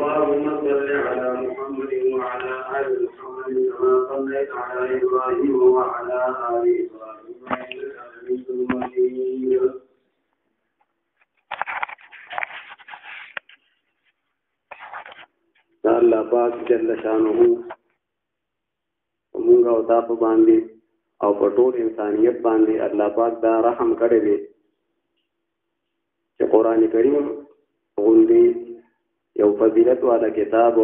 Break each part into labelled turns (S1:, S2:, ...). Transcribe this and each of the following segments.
S1: اللهم صل على محمد وعلى آل محمد كما صليت على إبراهيم وعلى آل إبراهيم إنك حميد مجيد. الله پاک جل شانه موږ او تاسو باندې او په ټول انسانيت باندې الله پاک دا رحم کړی دی چې قران کریم غوندي یو فضیلت والا کتاب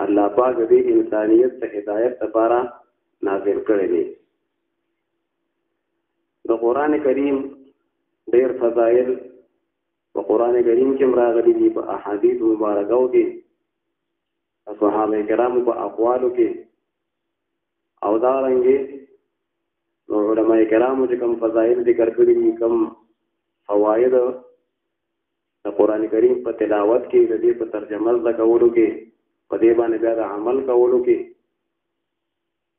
S1: الله پاک دې انسانيت ته هدایت لپاره نازل کړی دی. د قران کریم ډېر فضایل په قران کریم کې راغلي دي په احادیث مبارکو کې صحابه کرامو په اقوالو کې او دا رنګه نو علماء کرامو چې کوم فضایل ذکر کړی دي کوم فواید د قران کریم په تلاوت کې د دې په ترجمه زکولو کې په دې باندې بیا د عمل کولو کې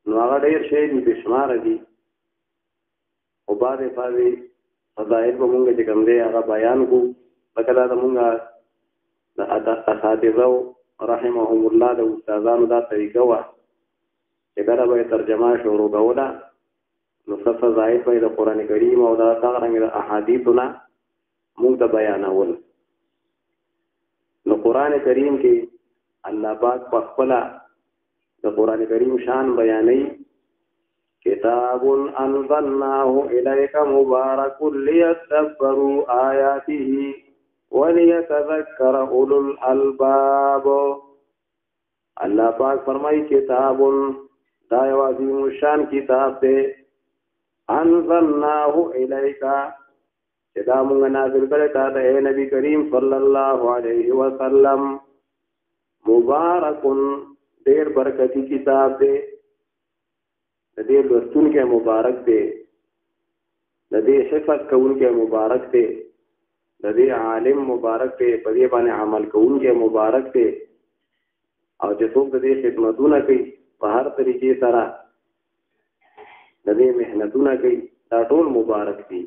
S1: نو هغه ډېر شی دي بشمار دي او باندې فضایل به مونږ چې کوم دی هغه بیان کو پکې دا مونږه د اساتذه رحمهم الله د استادانو دا طریقه وا چې کله به ترجمه شروع کوله نو څه فضایل په د قران کریم او دا څنګه د احادیثونه موږ ته بیانول. نو قران کریم کې الله پاک په خپل د قران کریم شان بیانوي کتاب انزلناه الیک مبارک لیدبروا آیاته وليتذكر اولو الالباب. الله پاک فرمایي کتاب دا یو عظیم شان کتاب دی انزلناه الیک چې دا موږ نازل کړی تا ته اے نبی کریم صلی الله علیه وسلم مبارک ډېر برکتی کتاب دی د دې لوستونکو مبارک دی د دې حفظ کوونکو مبارک دی د دې عالم مبارک دی په دې باندې عمل کوونکو مبارک دی او چې څوک د دې خدمتونه کوي په هر طریقې سره د دې مهنتونه کوي دا ټول مبارک دي.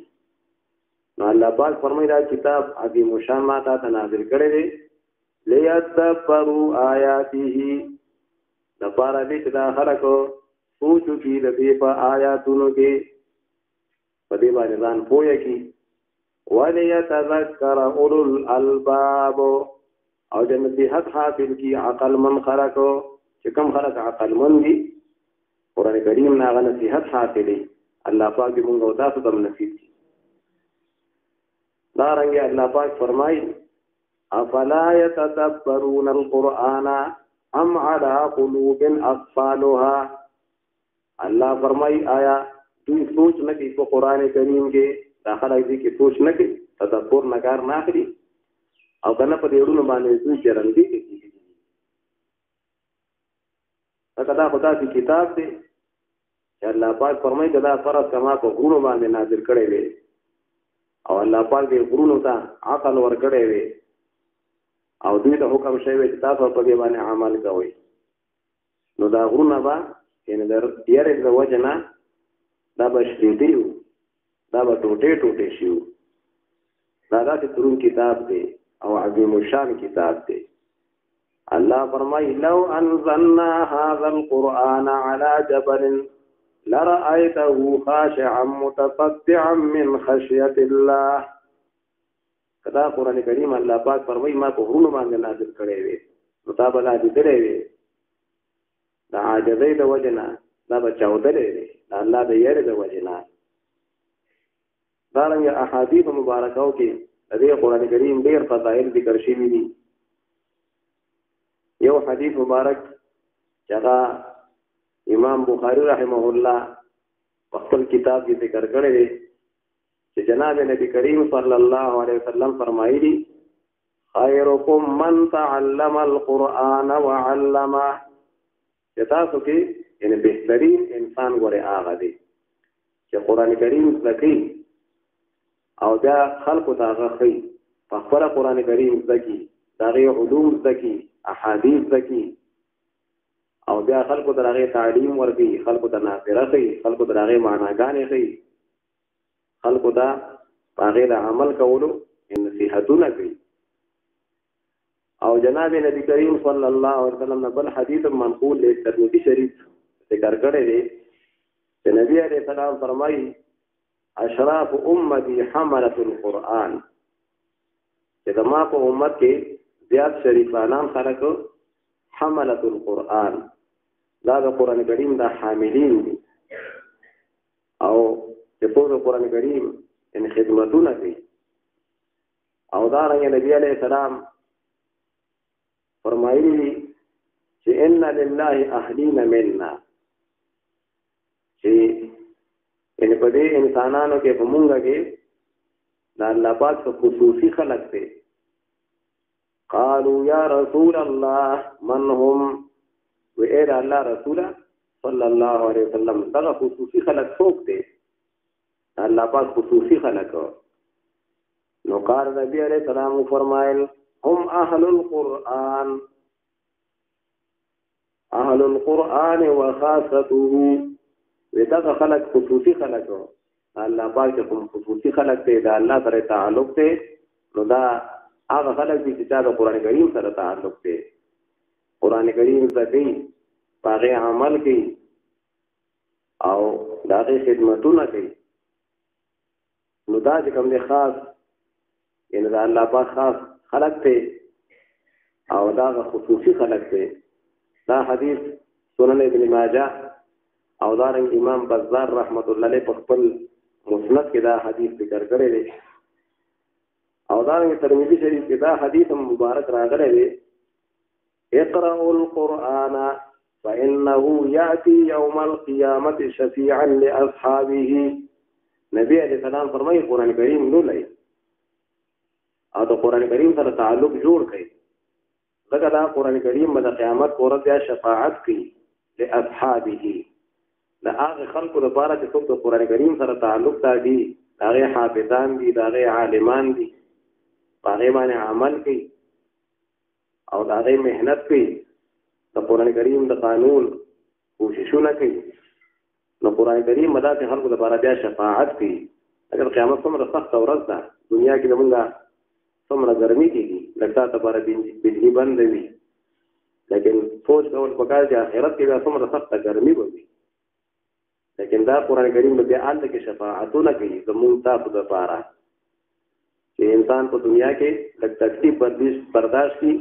S1: نو الله پاک فرمایي دا کتاب عظیم شان ما ته نازل کړی دی لیدبروا آیاته د پاره دې چې دا خلکو سوچو کې د دې په آیاتونو کې په دې باندې ځان پوهه کې وليتذكر اولو الالباب او د نصیحت حاصل کی عقل من خلقو چې کوم خلق عقل من دي قران کریم نه غو نصیحت حاصلې الله پاک دې موږ او تاسو ته نصیب کړي. دا رنګ الله پاک فرمایي افلا يتدبرون القرآن ام على قلوب اقفالها. الله فرمایي آیا دوی سوچ نه کوي په قران کریم کې داخله دي کې سوچ نه کوي تدبر نه کار نه کوي او کنه په دې ورونو باندې دوی چرن دي کې دا خدا کی کتاب دی چې الله پاک فرمایي دا فرض کما په غرونو باندې نازل کړي وي او الله پاک دې غرونو ته عقل ور کړي وي او دوی ته حکم شوی چې تاسو په دې باندې عمل کوئ. نو دا غرونه با ان در یاره د وجنا دا بشریدیو دا به ټوټه شي. دا د ترون کتاب دی او عظیم شان کتاب دی. الله فرمای لو انزلنا هذا القرآن على جبل لرأيته خاشعا متصدعا من خشية الله. کدا قرآن کریم الله پاک فرمای ما په غرونو باندې نازل کړی وي مطابقه دې کړی وي دا عاجزۍ د وجنا دا بچاودلې دي دا الله د یاره د وجنا. دا رنګ احادیث مبارکاو کې د قرآن کریم ډېر فضایل ذکر شوي دي. یو حدیث مبارک چې امام بخاری رحمه الله په خپل کتاب کې ذکر کړی دی چې جناب نبی کریم صلی الله علیه وسلم فرمایلی خیرکم من تعلم القرآن وعلمه. چې تاسو کې یعنی بهترین انسان ګوره هغه دی چې قرآن کریم زکی او دا خلقو ته هغه خي په خپل قرآن کریم زکی داغه علوم زکی احادیث زکی او بیا خلقو ته هغه تعلیم ورکي خلقو ته نافره کوي خلقو ته هغه معناګانې کوي خلقو ته هغه عمل کولو نصيحتونه کوي او جناب نبی کریم صلی الله علیه وسلم نه بل حدیث منقول له ترمذی شریف ذکر کړی دی چې نبی علیہ السلام فرمایي اشراف امتی حملة القرآن چې زما په امت کې زیات شریفانان خلک حملة القرآن دا د قرآن کریم د حاملین دي او چې په قرآن کریم ان خدمتونه کوي او دا رنګ نبی علیہ السلام فرمایلی چې ان لله اهلین منا چې ان په دې انسانانو کې په مونږه کې دا الله پاک خصوصي خلق دي قالوا یا رسول الله من هم وإذا الله رسول صلی الله علیه وسلم دا خصوصي خلق څوک دي الله پاک خصوصي خلق نو قال نبی علیہ السلام فرمایل هم اهل القرآن اهل القرآن وخاصته ودا خلق خصوصي خلق الله پاک کوم خصوصي خلق ته دا الله سره تعلق ته نو دا هغه خلق دي چې د قرآن کریم سره تعلق ته قرآن کریم زکي هغه عمل کوي او داغه خدمتونه کوي نو دا چې کوم دي خاص یعنی دا الله پاک خاص خلق ته او دا خصوصي خلق ته دا حدیث سنن ابن ماجه او دا رنګ امام بزار رحمت الله علیه په خپل مسند کې دا حدیث ذکر کړی دی او دا رنګ ترمذی شریف کې دا حدیث مبارک راغلی دی اقرأوا القرآن فإنه يأتي يوم القيامة شفيعا لأصحابه نبی علیہ السلام فرمایي قرآن کریم لولئ او د قرآن کریم سره تعلق جوړ کړئ ځکه دا قرآن کریم د قیامت پر ورځ شفاعت کوي لاصحابه دا هغه خلکو لپاره چې څوک د قرآن کریم سره تعلق لري هغه حافظان دي هغه عالمان دي هغه باندې عمل کوي او هغه مهنت کوي د قرآن کریم د قانون کوششونه کوي نو قرآن کریم مدا ته خلکو لپاره بیا شفاعت کوي اگر قیامت څومره سخت ورځ ده دنیا کې زمونږه څومره ګرمي کېږي لکه ته لپاره بجلی بند وي لیکن سوچ کول پکار چې آخرت کې بیا څومره سخته ګرمي به وي لیکن دا قرآن کریم به بیا هلته کې شفاعتونه کوي زمونږ تاسو لپاره چې انسان په دنیا کې لږ تکلیف برداشت کړي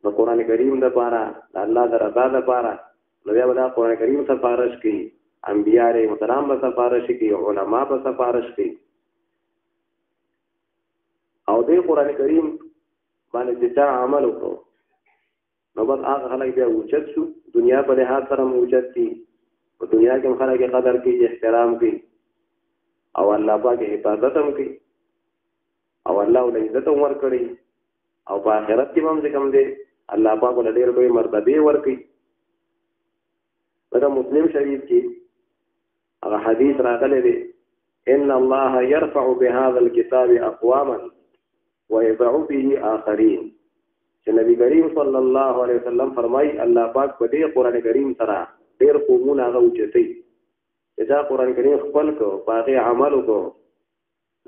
S1: د قرآن کریم لپاره د الله د رضا لپاره نو بیا به دا قرآن کریم سفارش کوي انبیاء علیهم السلام به سفارش کوي علما به سفارش کوي او دې قرآن کریم باندې چې چا عمل وکړو نو بس هغه خلک بیا اوچت شو دنیا په لحاظ سره اوچت دي په دنیا کې خلک قدر کوي احترام کوي او الله پاک حفاظت هم کوي او الله ولې عزت هم ورکړي او په آخرت کې هم څنګه دي الله پاک ولې ډېر لوی مرتبه ورکړي دا مسلم شریف کې هغه حدیث راغلی دی ان الله يرفع بهذا الكتاب اقواما ويضع به آخرين چې نبی کریم صلی الله علیه وسلم فرمای الله پاک په دې قران کریم سره ډېر قومونه غوچتي چې دا قران کریم خپل کو باقي عمل کو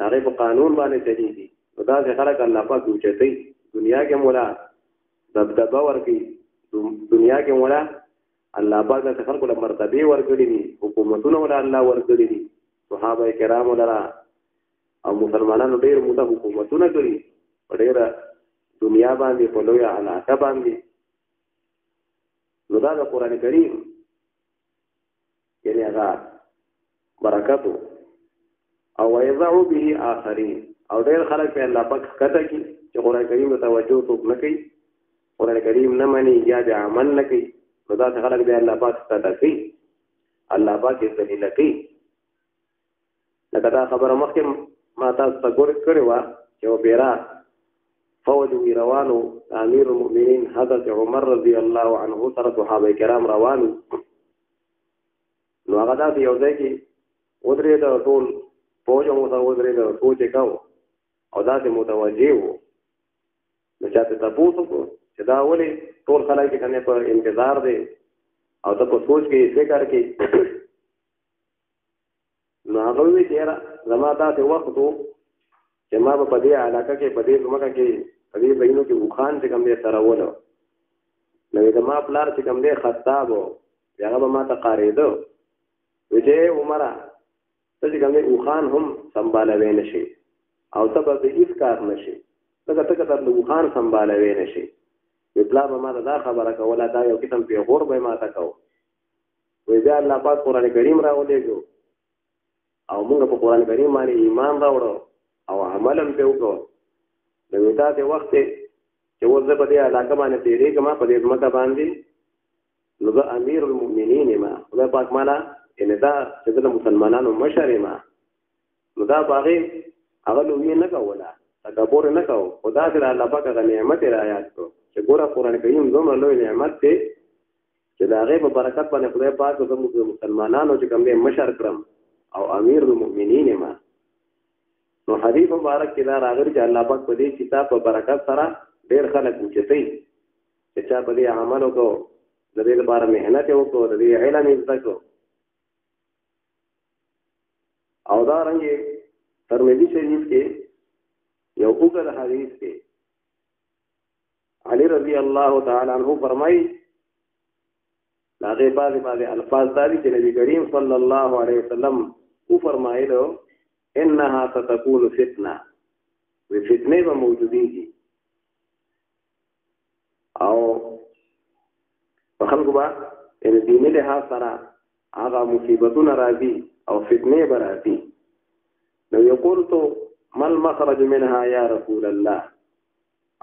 S1: هغه په قانون باندې چلیږي نو دا چې خلک الله پاک غوچتي دنیا کې مولا دبدبه ورکی دنیا کې مولا الله پاک د خلکو له مرتبه ورکړي دي حکومتونه ولا الله ورکړي دي صحابه کرام ولا او مسلمانانو ډېر موته حکومتونه کړي ډېر دنیا باندې په لوی علاقه باندې نو دا د قران کریم یعنی هغه برکت او ويضع به آخرين او ډېر خلک په الله پاک کته کې چې قران کریم ته توجه وکړي نه کوي قران کریم نه مانی یا د عمل نه کوي نو دا خلک به الله پاک ستاسو کوي الله پاک یې ذلیل کوي لکه دا خبره مخکې ما تاسو ته کړې وه چې یو بیره فوج روانو امیر المؤمنین حضرت عمر رضی الله عنه سره صحابه کرام روانو نو هغه داسې یو ځای کې ودرېده ټول فوج هم ورته ودرېده سوچ یې کوو او داسې متوجه وو نو چا ته تپوس وکړو چې دا ولې ټول خلک چې کنه په انتظار دی او ته په سوچ کې فکر کې نو هغه وی چې زما داسې وخت وو چې ما په دې علاقه کې په دې ځمکه کې په دې ځایونو کې وخان چې کوم دی سره ولو نو د ما پلار چې کوم دی خطاب و هغه به ما ته قارېده وجه عمره ته چې کوم دی وخان هم سنبالوي نشي او ته به هیڅ کار نشي ځکه ته که د وخان سنبالوي نشي وی پلار به ما ته دا خبره کوله دا یو قسم پیغور به ما ته کو وی بیا الله پاک قرآن کریم راولېږو او موږ په قرآن کریم باندې ایمان راوړو او عمل هم پرې وکړو نو داسې وخت چې اوس زه په دې علاقه باندې تېرېږم په دې ځمکه باندې نو زه امیر المؤمنین یم خدای پاک مانا یعنې دا چې زه د مسلمانانو مشر یم نو دا په هغې هغه لویې نه کوله تکبر نه کوو خو داسې د الله پاک هغه نعمت یې را یاد کړو چې ګوره قرآن کریم دومره لوی نعمت دی چې د هغې په برکت باندې خدای پاک زموږ د مسلمانانو چې کوم دی مشر کړم او امیر المؤمنین یم نو حدیث مبارک کې دا راغلی چې الله پاک په دې کتاب په برکت سره ډېر خلک اوچتوي چې چا په دې عمل وکړو د دې لپاره محنت یې وکړو د دې علم یې زده کړو او دا رنګې ترمذي شریف کې یو اوږد حدیث کې علی رضی الله تعالی عنہ فرمایي هغې بعضې الفاظ دا دي چې نبي کریم صلی الله علیه وسلم وفرمایلو انها ستكون فتنه وفتنه به موجودېږي او په خلکو به یعنې دیني لحاظ سره هغه مصیبتونه راځي او فتنې به راځي نو یقولتو ما المخرج منها یا رسول الله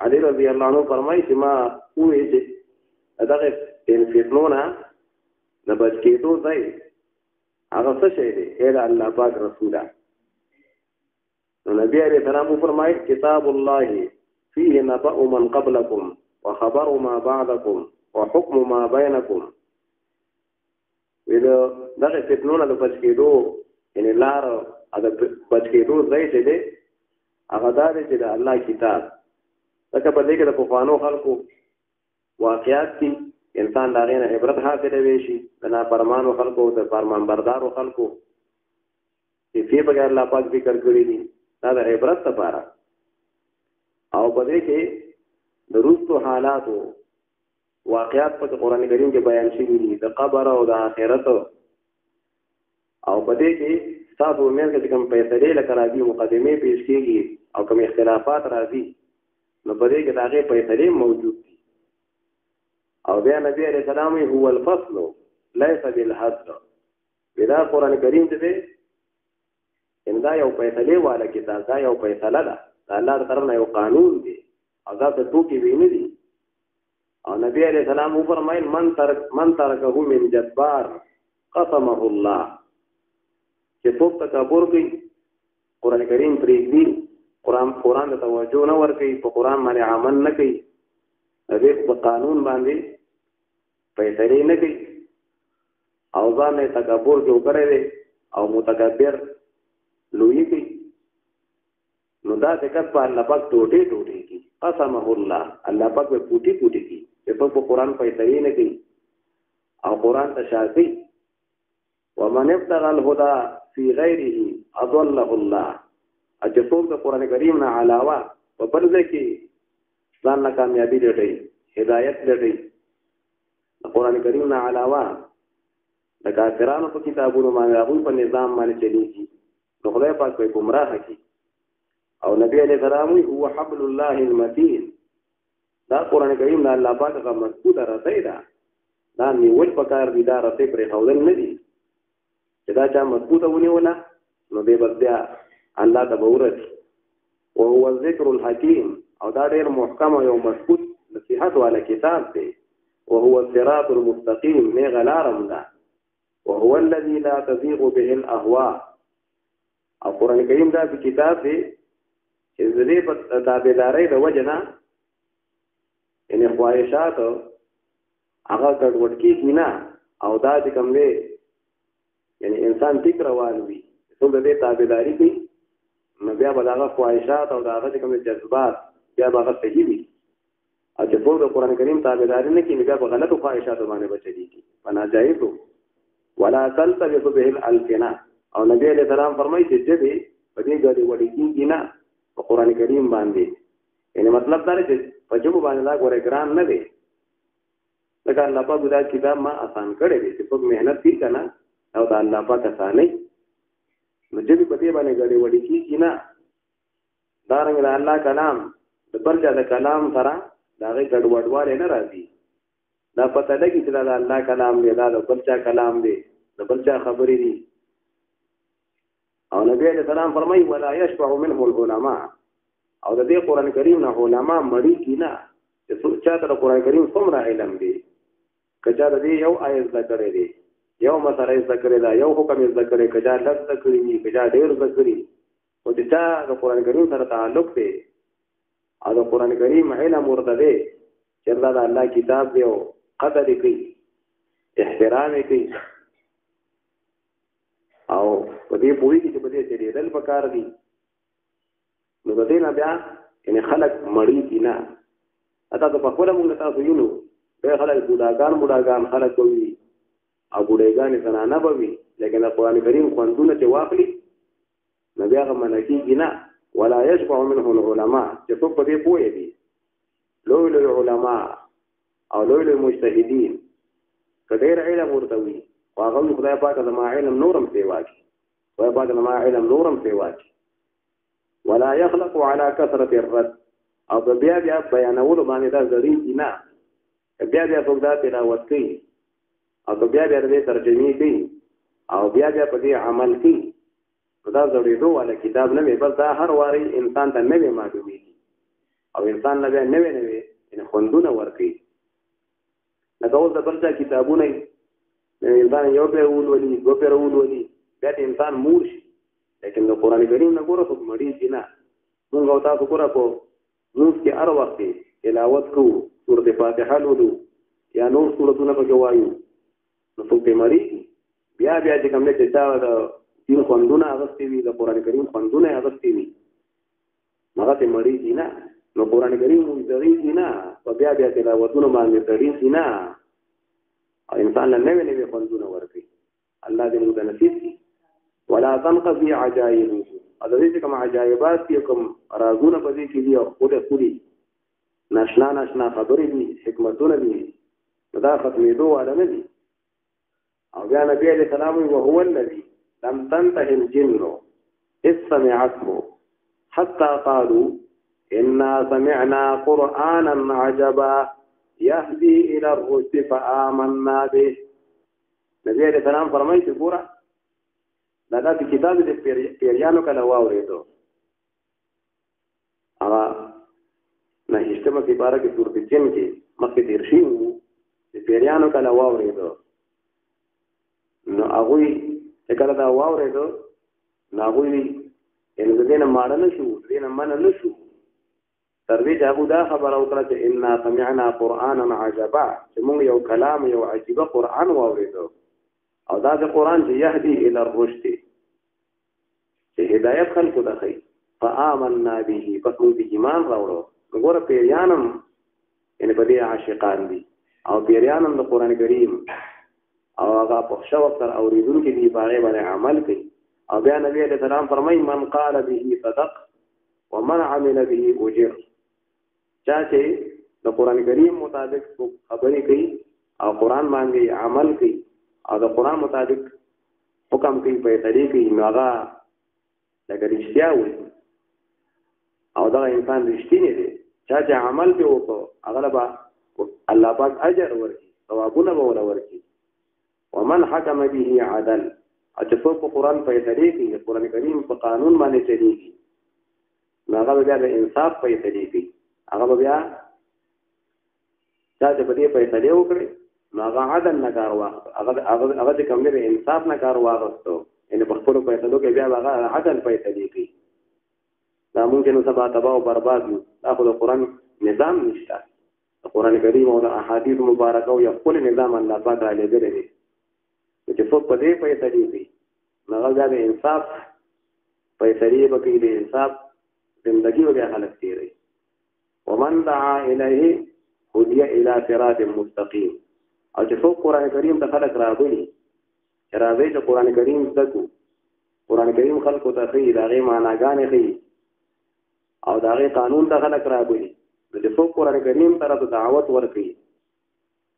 S1: علی رضی الله عنه فرمایي چې ما وویل چې دغه فتنو نه د بچ کېدو ځای هغه څه شی دی ای د الله پاک رسوله نو نبی علیہ السلام فرمایي کتاب الله فيه نبأ من قبلكم وخبر ما بعدكم وحكم ما بينكم ویل دغه فتنونه د بچ کېدو یعنې لار د بچ کېدو ځای چې دی هغه دا دی چې د الله کتاب ځکه په دې کې د پخوانو خلکو واقعات دي انسان د هغې نه عبرت حاصلوي شي د نافرمانو خلکو د فرمانبردارو خلکو کیفې پکې الله پاک ذکر کړي دي دا د عبرت لپاره او په دې کې د وروستو حالاتو واقعات په قرآن کریم کې بیان شوي دي د قبر او د آخرت او په دې کې ستاسو منځ کې کوم فیصلې لکه راځي مقدمې پیش کېږي او کوم اختلافات راځي نو په دې کې د هغې فیصلې موجود دي او بیا نبی علیہ السلام هو الفصل لیس بالحد دا قرآن کریم چې دی ان دا یو فیصلې والا کتاب دا یو فیصله ده د الله د طرف نه یو قانون دی او دا څه ټوکې وی نه دي او نبی علیہ السلام وفرمایل من ترکه من جبار قسمه الله چې څوک تکبر کوي قرآن کریم پرېږدي قرآن ته توجه نه ورکوي په قرآن باندې عمل نه کوي د دې په قانون باندې فیصلې نه کوي او ځان یې تکبر جوړ کړی دی او متکبر لوی کوي نو دا دقت په الله پاک ټوټې ټوټې کی قسمه الله الله پاک به پوټي پوټي کی چې په قرآن فیصلې نه کوي او قرآن ته شاکي ومن ابتغى الهدى في غيره اضله الله چې څوک د قرآن کریم نه علاوه په بل ځای کې ځان له کامیابي لټوي هدایت لټوي د قرآن کریم نه علاوه د کافرانو په کتابونو باندې هغوی په نظام باندې چلیږي نو خدای پاک به ګمراه کړي او نبی علیہ السلام هو حبل الله المتین دا قرآن کریم نه الله پاک هغه مضبوطه رسۍ ده دا نیول پکار دي دا رسۍ پرې ښودل نه دي چې دا چا مضبوطه ونیوله نو دی بس بیا الله ته به ورسي وهو الذکر الحکیم او دا ډېر محکم او یو مضبوط نصیحت والا کتاب دی وهو الصراط المستقیم نیغه لارم ده وهو الذي لا تزيغ به الاهواء او قرآن کریم دا کتاب دی چې د دې په تابعدارۍ د وجه نه یعنې خواهشات هغه ګډوډ کېږي نه او دا چې کوم دی یعنې انسان ټیک روان وي څوک د دې تابعداري کوي نو بیا به د هغه خواهشات او د هغه چې کوم جذبات بیا به هغه صحیح وي او چې څوک د قرآن کریم تابعداري نه کوي نو بیا به غلطو خواهشاتو باندې به چلېږي په ناجایزو ولا تلتبس به الالسنه او نبی علیہ السلام فرمایي چې ژبې په دې ګډې وډې کېږي نه په قرآن کریم باندې یعنی مطلب دا دی چې په جبو باندې دا ګوره ګران نه دی لکه الله پاک دا کتاب ما آسان کړی دی چې په محنت کی کنه او دا الله پاک آسانه نو جبې په دې باندې ګډې وډې کېږي نه دارنګه د الله کلام د بل چا د کلام سره د هغې ګډوډوالی نه راځي دا پته لګي چې دا د الله کلام دی دا د بل چا کلام دی د بل چا خبرې دي او نبی علیہ السلام فرمایي ولا یشبع منه العلماء او د دې قرآن کریم نه علما مړي کی نه چې چا ته د قرآن کریم څومره علم دی که چا د دې یو آیت زده کړی دی یو مسله زده کړې ده یو حکم زده کړی که چا لږ زده کړي وي که چا ډېر زده کړي خو چې چا د قرآن کریم سره تعلق دی او د قرآن کریم علم ورته دی چې دا د الله کتاب دی او قدر یې کوي احترام یې کوي او په دې پوهېږي چې په دې تېرېدل پکار دي نو د دې نه بیا یعنې خلک مړېږي نه تاسو په خپله مونږ تاسو وینو ډېر خلک بوډاګان خلک به وي او بوډېګانې زنانه به وي لیکن د قرآن کریم خوندونه چې واخلي نو بیا هغه منع کېږي نه ولا یشبع منه العلماء چې څوک په دې پوهې دي لوی لوی علما او لوی لوی مجتهدین که ډېر علم ورته وي خو هغه وي خدای پاک زما علم نورم سیوا کړي خدای پاک زما علم نورم سیوا کړي ولا يخلق على كثرة الرد او بیا بیانولو باندې دا ضروري نه بیا څوک دا تلاوت کوي او بیا دې ترجمه کوي او بیا په دې عمل کوي دا ضروري والا کتاب نه وي بس دا هر واري انسان ته نوې معلومیږي او انسان له نوې ان خوندونه ورکوي لکه اوس د بل چا کتابونه انسان یو پیر ولولي دو پیر ولولي بیا انسان مور شي لیکن د قرآن کریم نه ګوره خو مړېږي نه مونږ او تاسو ګوره په مونږ کې هر وخت تلاوت کوو سورت فاتحه لولو یا نور سورتونه پکې وایو نو څوک پرې مړېږي بیا چې کوم دی چې چا د دین خوندونه اغوستي وي د قرآن کریم خوندونه یې اغوستي وي هغه ترې مړېږي نه نو قرآن کریم موږ ضرېږي نه په بیا تلاوتونو باندې ضرېږي نه او انسان له نوې خوندونه ورکوي الله دې موږ ته نصیب کړي ولا تنقضي عجائبه او د دې چې کوم عجایبات دي کوم رازونه په دې کې دي او خودي ناشنا خبرې دي حکمتونه دي دا ختمېدو والا نه دي او بیا نبی علیہ السلام وهو الذي لم تنته الجن إذ سمعته حتى قالوا إنا سمعنا قرآنا عجبا يهدي إلى الرشد فآمنا به نبی علیہ السلام فرمایي چې ګوره دا د کتاب د پیریانو کله واورېدو هغه نهشتمه عبارت کې سورۃ الجن کې مخکې تیر شي د پیریانو کله واورېدو نو هغوی چې کله دا واورېدو نو هغوی یعنې د دې نه ماړه نه شو د دې نه منع نه شو تر دې چې هغوی دا خبره وکړه چې انا سمعنا قرآنا عجبا چې موږ یو کلام یو عجیبه قرآن واورېدو او دا د قرآن چې یهدي الى الرشد چې هدایت خلکو ته ښیي فآمنا به پس موږ د ایمان راوړو نو ګوره پیریانم یعنې په دې عاشقان دي او پیریانم د قرآن کریم او هغه په شوق سره اورېدونکي دي په هغې باندې عمل کوي او بیا نبي علیه السلام فرمایي من قال به صدق ومن عمل به اجر چا چې د قرآن کریم مطابق خبرې کوي او قرآن باندې عمل کوي او د قرآن مطابق حکم کوي فیصلې کوي نو هغه لکه رښتیا وي او دغه انسان رښتینی دی چا چې عمل پرې وکړو هغه به الله پاک اجر ورکړي ثوابونه به ورله ورکړي ومن حکم به عدل او چې څوک په قرآن فیصلې کوي د قرآن کریم په قانون باندې چلیږي نو هغه به بیا د انصاف فیصلې کوي هغه به بیا چا چې په دې فیصلې وکړي نو هغه عدل نه کار واخلو هغه چې کوم دی د انصاف نه کار واخستو یعنې په خپلو فیصلو کې بیا هغه عدل فیصلې کوي دا ممکن سبا تباه او برباد وي دا خو د قرآن نظام نشته د قرآن کریم او د احادیث مبارکه او یو خپل نظام الله پاک رالیږلی دی چې څوک په دې فیصلې کوي نو هغه بیا د انصاف فیصلې به کوي د انصاف زندګي به بیا خلک تېروي ومن دعا الیه هدي الى صراط مستقیم او چې څوک قرآن کریم ته خلک رابولي چې راځئ چې قرآن کریم زده کړو قرآن کریم خلکو ته ښیي د هغې معناګانې ښیي او د هغې قانون ته خلک رابولي. نو چې څوک قرآن کریم سره د دعوت ورکوي،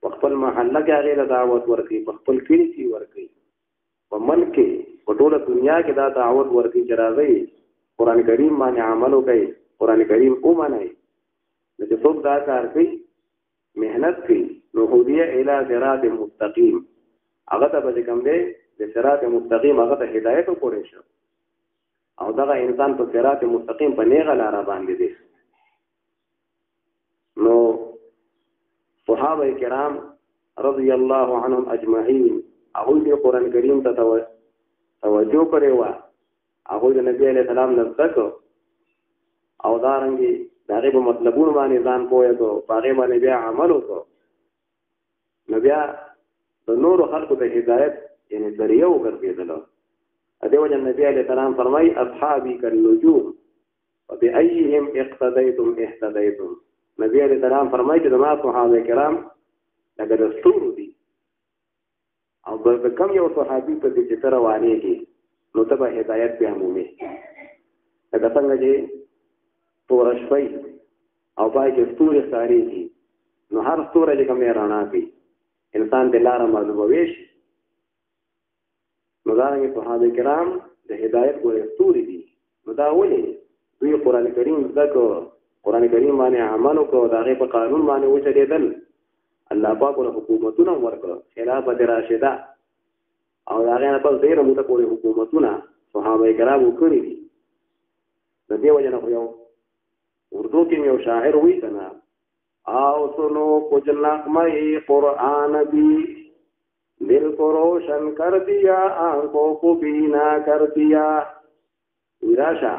S1: په خپل محله کې هغې له دعوت ورکوي، په خپل کلي کې ورکوي، په ملک کې په ټوله دنیا کې دا دعوت ورکوي چې راځئ قرآن کریم باندې عمل وکړئ، قرآن کریم ومنئ. نو چې څوک دا کار کوي، محنت کوي، نو هدیه الی صراط مستقیم، هغه ته به چې کوم دی د صراط مستقیم هغه ته هدایت وکړی شو، او دغه انسان په صراط مستقیم په نیغه لاره باندې دی. نو صحابه کرام رضی الله عنهم اجمعین هغوی د قرآن کریم ته توجه کړې وه، هغوی د نبي علیه السلام نه زده کړو او دارنګې د هغې په مطلبونو باندې ځان پوه کړو، په هغې باندې بیا عمل وکړو. نو بیا د نورو خلکو د هدایت یعنې ذریعه وګرځېدلو. دې وجه نبي علیه السلام فرمایي اصحابي کالنجوم وبأیهم اقتدیتم اهتدیتم. نبی علیه السلام فرمایي چې زما صحابه کرام لکه د ستورو دي، او د کم یو صحابي په دې چې ته روانېږي نو ته به هدایت بیا مومې. لکه څنګه چې توره شپه او پای کې ستوري ښکارېږي، نو هر ستوری چې کوم یې رڼا کوي انسان د لاره معلوموي شي. نو دارنګې صحابه کرام د هدایت ګورې ستوري دي. نو دا ولې دوی قرآن کریم زده کړو، قرآن کریم باندې عمل وکړو، د هغې په قانون باندې وچلېدل، الله پاک له حکومتونه ورکړه، خلافت راشده، او د هغې نه پس ډېره موده پورې حکومتونه صحابه کرامو کړي دي. د دې وجه نه خو یو اردو کې یو شاعر وایي که نه، او سنو کچھ نغمه قرآن بھی دل کو روشن کر دیا آنکھوں کو بینا کر دیا. راشه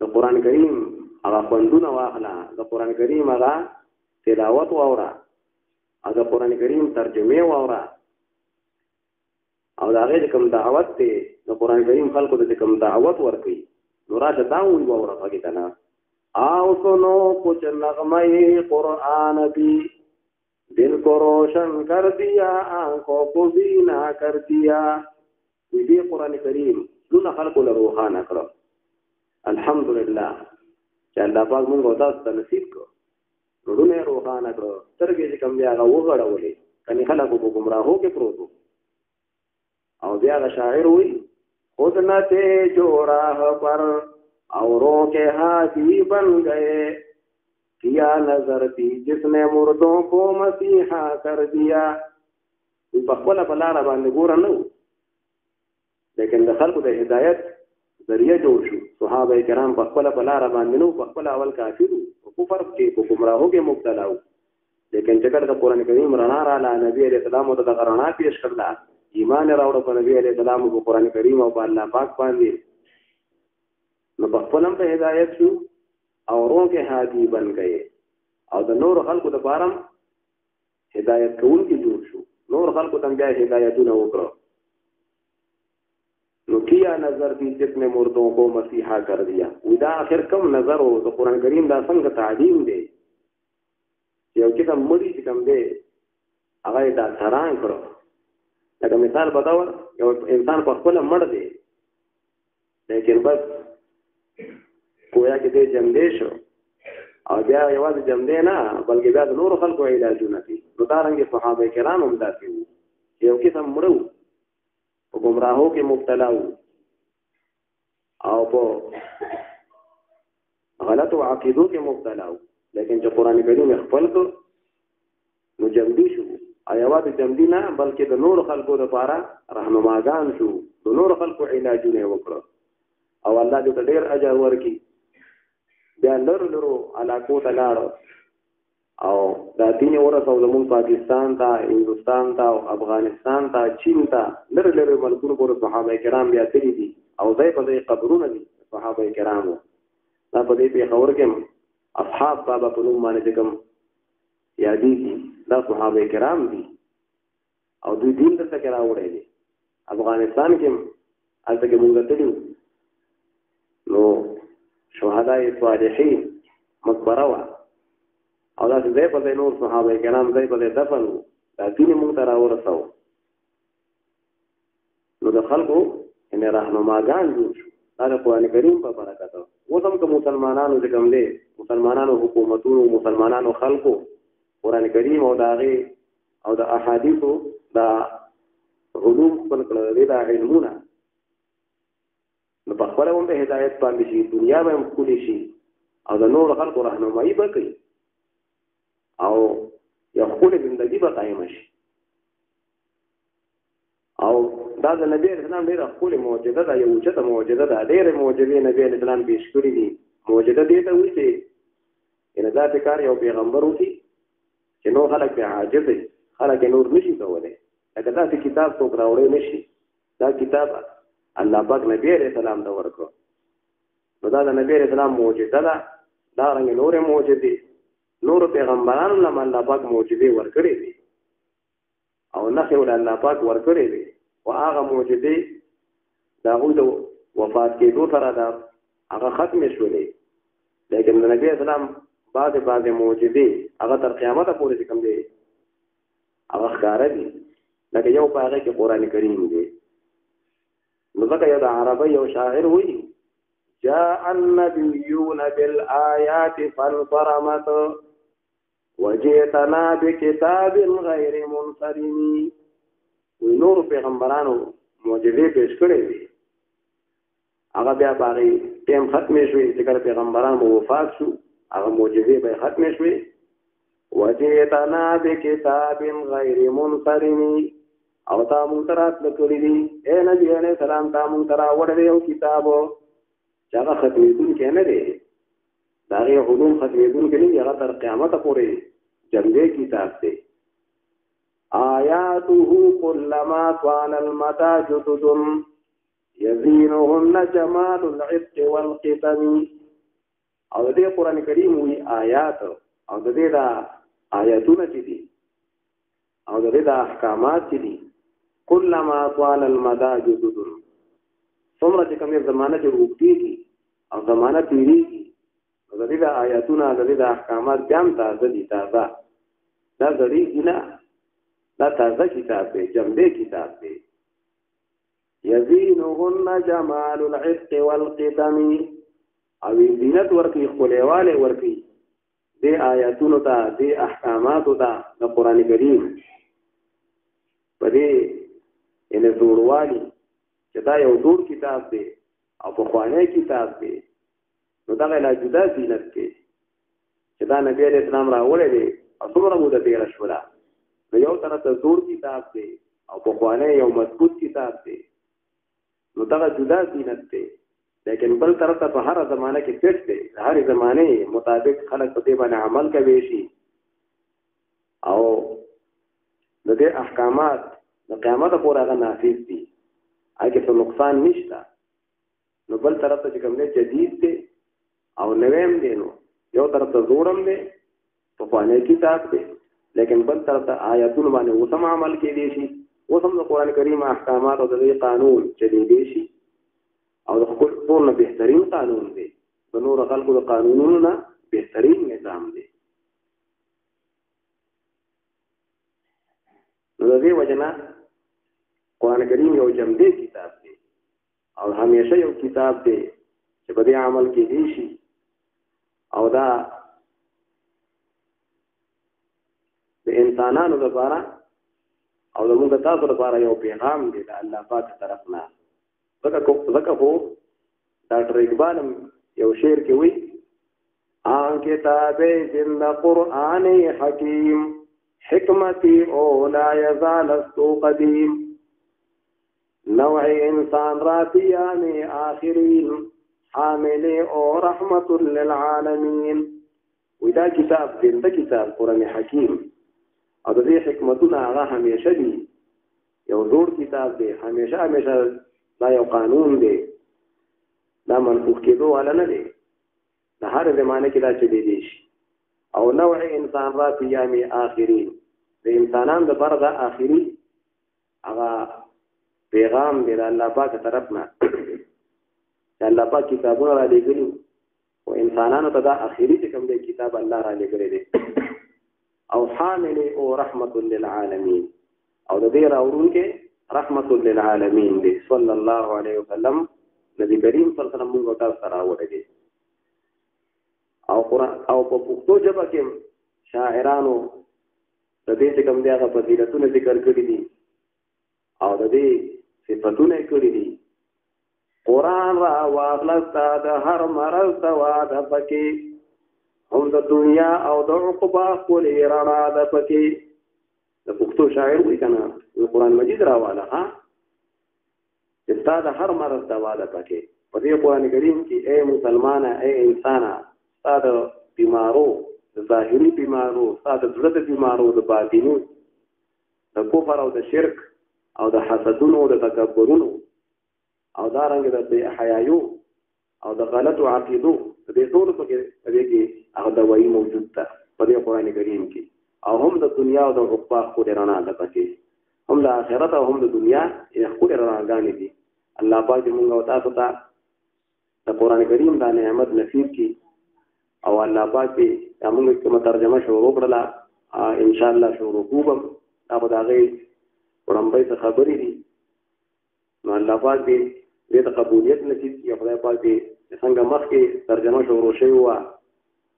S1: د قرآن کریم هغه خوندونه واخله، د قرآن کریم هغه تلاوت واوره، او د قرآن کریم ترجمې واوره، او د هغې چې کوم دعوت دی د قرآن کریم خلکو ته چې کوم دعوت ورکوي، نو راشه دا وایي واوره پکې که نه. آؤ سنو کچھ نغمہ قرآن بھی دل کو روشن کر دیا آنکھوں کو بینا کر دیا. دې قرآن کریم دونه خلکو له روښانه کړو. الحمدلله چې الله پاک موږ او تاسو ته نصیب کړو، زړونه یې روښانه کړو، سترګې چې کوم دی هغه وغړولې، کنې خلکو په ګمراهو کې پروت وو. او بیا هغه شاعر وایي خود نہ تھے جو راہ پر اوروں کے ہاتھی بن گئے، کیا نظر تھی جس نے مردوں کو مسیحا کر دیا. په خپله په لاره باندې ګوره نه و، لیکن د خلکو د هدایت ذریعه جوړ شو. صحابه کرام په خپله په لاره باندې نه و، په خپله اول کافر وو، په کفر کې په ګمراهو کې مبتلا وو، لیکن چې کله د قرآن کریم رڼا راغله، نبي علیه السلام ته دغه رڼا پیش کړله، ایمان یې راوړه په نبي علیه السلام په قرآن کریم او په الله پاک باندې، نو په خپل هم په هدایت شو، اوروں کے هادي بن گئے، او د نور خلکو دپاره هدایت کوونکي جوړ شو، نور خلکو ته بیا هدایتونه وکړو. نو کیا نظر دی جس نے مردوں کو مسیحا کر دیا. دا آخر کم نظر ہو تو قرآن کریم دا څنګه تعلیم دی چې یو کته مړي چې کوم دی هغه یې ډاکټران کړو. لکه مثال بدور یو انسان په خپله مړ دی، لیکن بس گویا کې دی جمدی شو، او بیا یوازې جمدی نه بلکې بیا د نورو خلکو علاجونه دي. نو دارنګې صحابه کرام هم داسې وو چې یو قسم مړه وو، په ګمراهو کې مبتلا وو، او په غلطو عقیدو کې مبتلا وو، لیکن چې قرآن کریم خپل کړ نو جمدی شو. او یوازې جمدی نه بلکې د نورو خلکو لپاره رهنماګان شو، د نورو خلکو علاجونه یې وکړو، او الله دې ته ډېر اجر ورکړي. بیا لرو لرو علاقو ته لاړو او دا دین یې ورسو زمونږ پاکستان ته، هندوستان ته او افغانستان ته، چین ته، لرې لرې ملکونو پورې صحابه کرام بیا تللي دي، او ځای په ځای قبرونه دي صحابه کرامو. دا په دې پېښور کې اصحاب بابا په نوم باندې چې کوم یادېږي دا صحابه کرام دي، او دوی دین دلته کې راوړی دی. افغانستان کې هلته کې مونږ تللي نو شهدای صالحین مقبره وه، او داسې ځای په ځای نور صحابه کرام ځای په ځای دفن وو. دا دین یې مونږ ته راورسوه. نو د خلکو یعنې رهنماګان جوړ شو، دا قرآن کریم په برکت وسم که مسلمانانو چې کوم دي مسلمانانو حکومتونو مسلمانانو خلقو قرآن کریم او داغه او د احادیثو دا علوم خپل کړل دا علمونه نو په خپل هم به هدایت باندې شي دنیا به هم خولي شي او د نور خلقو راهنمایي وکړي او یو خپل ژوندۍ به قائم شي او دا د نبی اسلام ډیره خپل معجزه ده یو چې د معجزه ده ډیره معجزې نبی اسلام پیش کړی دي معجزه دې ته وایي چې ان ذات کار یو پیغمبر وتی چې نو خلک به عاجز دي خلک نور نشي کولای لکه دا چې کتاب څوک راوړي نشي دا کتاب الله پاک نبی اسلام ته ورکړ نو دا د نبی اسلام معجزه ده دا رنګ نور معجزې نور پیغمبرانو لم الله پاک معجزې ورکړي دي او نه خو الله پاک ورکړي دي او هغه معجزې دا غو د وفات کېدو سره دا هغه ختم شولې لیکن د نبی اسلام بعد معجزې هغه تر قیامت پورې کوم دي هغه ښکار دي لکه یو پاغه کې قران کریم دی نو ځکه یو د عربی یو شاعر وایي جاء النبيون بالآيات فانصرمت وجئتنا بكتاب غير منصرم ونور پیغمبرانو معجزې پیش کړې دي هغه بیا باغی ټیم ختم شوی چې کله پیغمبرانو وفات شو هغه معجزې به ختم شوی وجئتنا بكتاب غير منصرم او تا مونږ ترات لکړی دي اے نبی علیہ السلام تا مونږ ترا وړې یو کتابو چې هغه ختمېدون کې نه دی دا غي علوم ختمېدون کې نه هغه تر قیامت پورې جنګي کتاب دی آیاته كلما طال المدى جدد يزينهن جمال العتق والختم او دې قران کریم وی آیات او دې دا آیاتونه چې دي او دې دا احکامات چې دي كلما طال المدى جدد څومره چې کومه زمانہ چې وګړي او زمانہ تیریږي نو دې دا آیاتونه دې دا احکامات جام تازه دي تازه دا غړي نه دا تازه کتاب دی جمع کتاب دی یزینهن جمال العتق والقدم او زینت ورکی خلیواله ورکی دی آیاتونو ته دی احکاماتو ته د قران کریم په دې ان زوروالی چې دا یو زور کتاب دی او په خوانه کتاب دی نو دا لا جدا زینت کې چې دا نبی اسلام راوړی دی او څومره موده تیر شوه نو یو طرف ته زور کتاب دی او په خوانه یو مضبوط کتاب دی نو دا جدا زینت دی لیکن بل طرف ته په هر زمانه کې فټ دی هر زمانه مطابق خلک په دې باندې عمل کوي شي او د دې احکامات د قیامت پورې هغه نافذ دي هغه څه نقصان نشته نو بل طرف ته کوم نه جدید دی او نویم دی نو یو طرف ته زورم دی په خوانه کتاب دی لیکن بل طرف ته آیاتونه باندې وسم عمل کې دي شي وسم د قران کریم احکامات او د قانون چې دي شي او د خپل ټول بهترین قانون دی د نور خلقو د قانونونو نه بهترین نظام دی نو د دې وجنه قران کریم یو جمع کتاب دی او همیشه یو کتاب دی چې په دې عمل کې دي شي او دا د انسانانو لپاره او د موږ تاسو لپاره یو پیغام دی د الله پاک طرف نه ځکه خو ډاکټر اقبال یو شعر کې وایي آن کتاب زنده قرآن حکیم حکمتی او لا یزال استو قدیم نوع انسان راتیان آخرین حامل او رحمت للعالمین ودا کتاب زنده کتاب قرآن حکیم او د دې حکمتونه هغه همیشه دي یو زوړ کتاب دی همیشه دا یو قانون دی دا منسوخ کېدو والا نه دی د هر زمانه کې دا چې دی شي او نوع انسان را فی یام آخرین د انسانان د پر دا آخري هغه پیغام دی د الله پاک طرف نه د الله پاک کتابونه را لېږلي او انسانانو ته دا آخري چې کوم دی کتاب الله را لېږلی دی او حامل او رحمت للعالمین او د دې راوړونکي رحمت للعالمین دی صلی الله علیه وسلم نبی کریم صلی الله علیه وسلم موږ ته سره ورغی او قرآن او په پښتو ژبه کې شاعرانو د دې کوم دی هغه فضیلتونه ذکر کړی دي او د دې صفاتونه کړی دي قرآن را واغلستا د هر مرض دوا د پکې هم د دنیا او د عقبا کولې رڼا د پکې د پښتو شاعر وایي کنه د قرآن مجید راواله ها ستا د هر مرض دوا ده پکې په دې قرآن کریم کې اے مسلمانه اے انسانه ستا د بیمارو د ظاهري بیمارو ستا د زړه د بیمارو د باطني د کفر او د شرک او د حسدونو او د تکبرونو او دارنګه د بې حیایو او د غلطو عقیدو د دې ټولو کې هغه دوايي موجود ده په دې قرآن کریم کې او هم د دنیا او د عقبا خو د رڼا ده پکې هم د آخرت او هم د دنیا یې خو د رڼاګانې دي الله پاک موږ او تاسو ته د قرآن کریم دا نعمت نصیب کړي او الله پاک دې موږ کومه ترجمه شروع کړله ان شاء الله شروع کوم هغه د هغې وړاندې څه خبرې دي نو الله پاک دې د قبولیت نصیب کړي خدای پاک دې څنګه مخکې ترجمه شروع شوې وه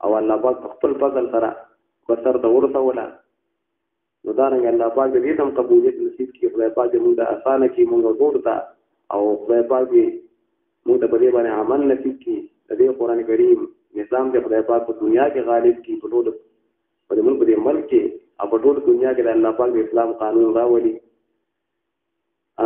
S1: او الله پاک په خپل فضل سره بسر ته ورسوله نو دارنګه الله پاک دې هم قبولیت نصیب کړي خدای پاک دې موږ ته اسانه کړي موږ ټول ته او خدای پاک دې موږ ته په دې باندې عمل نصیب کړي د دې قرآن کریم نظام دې خدای پاک په دنیا کې غالب کړي په ټول په دې ملک کې او په ټول دنیا کې د الله پاک د اسلام قانون راولي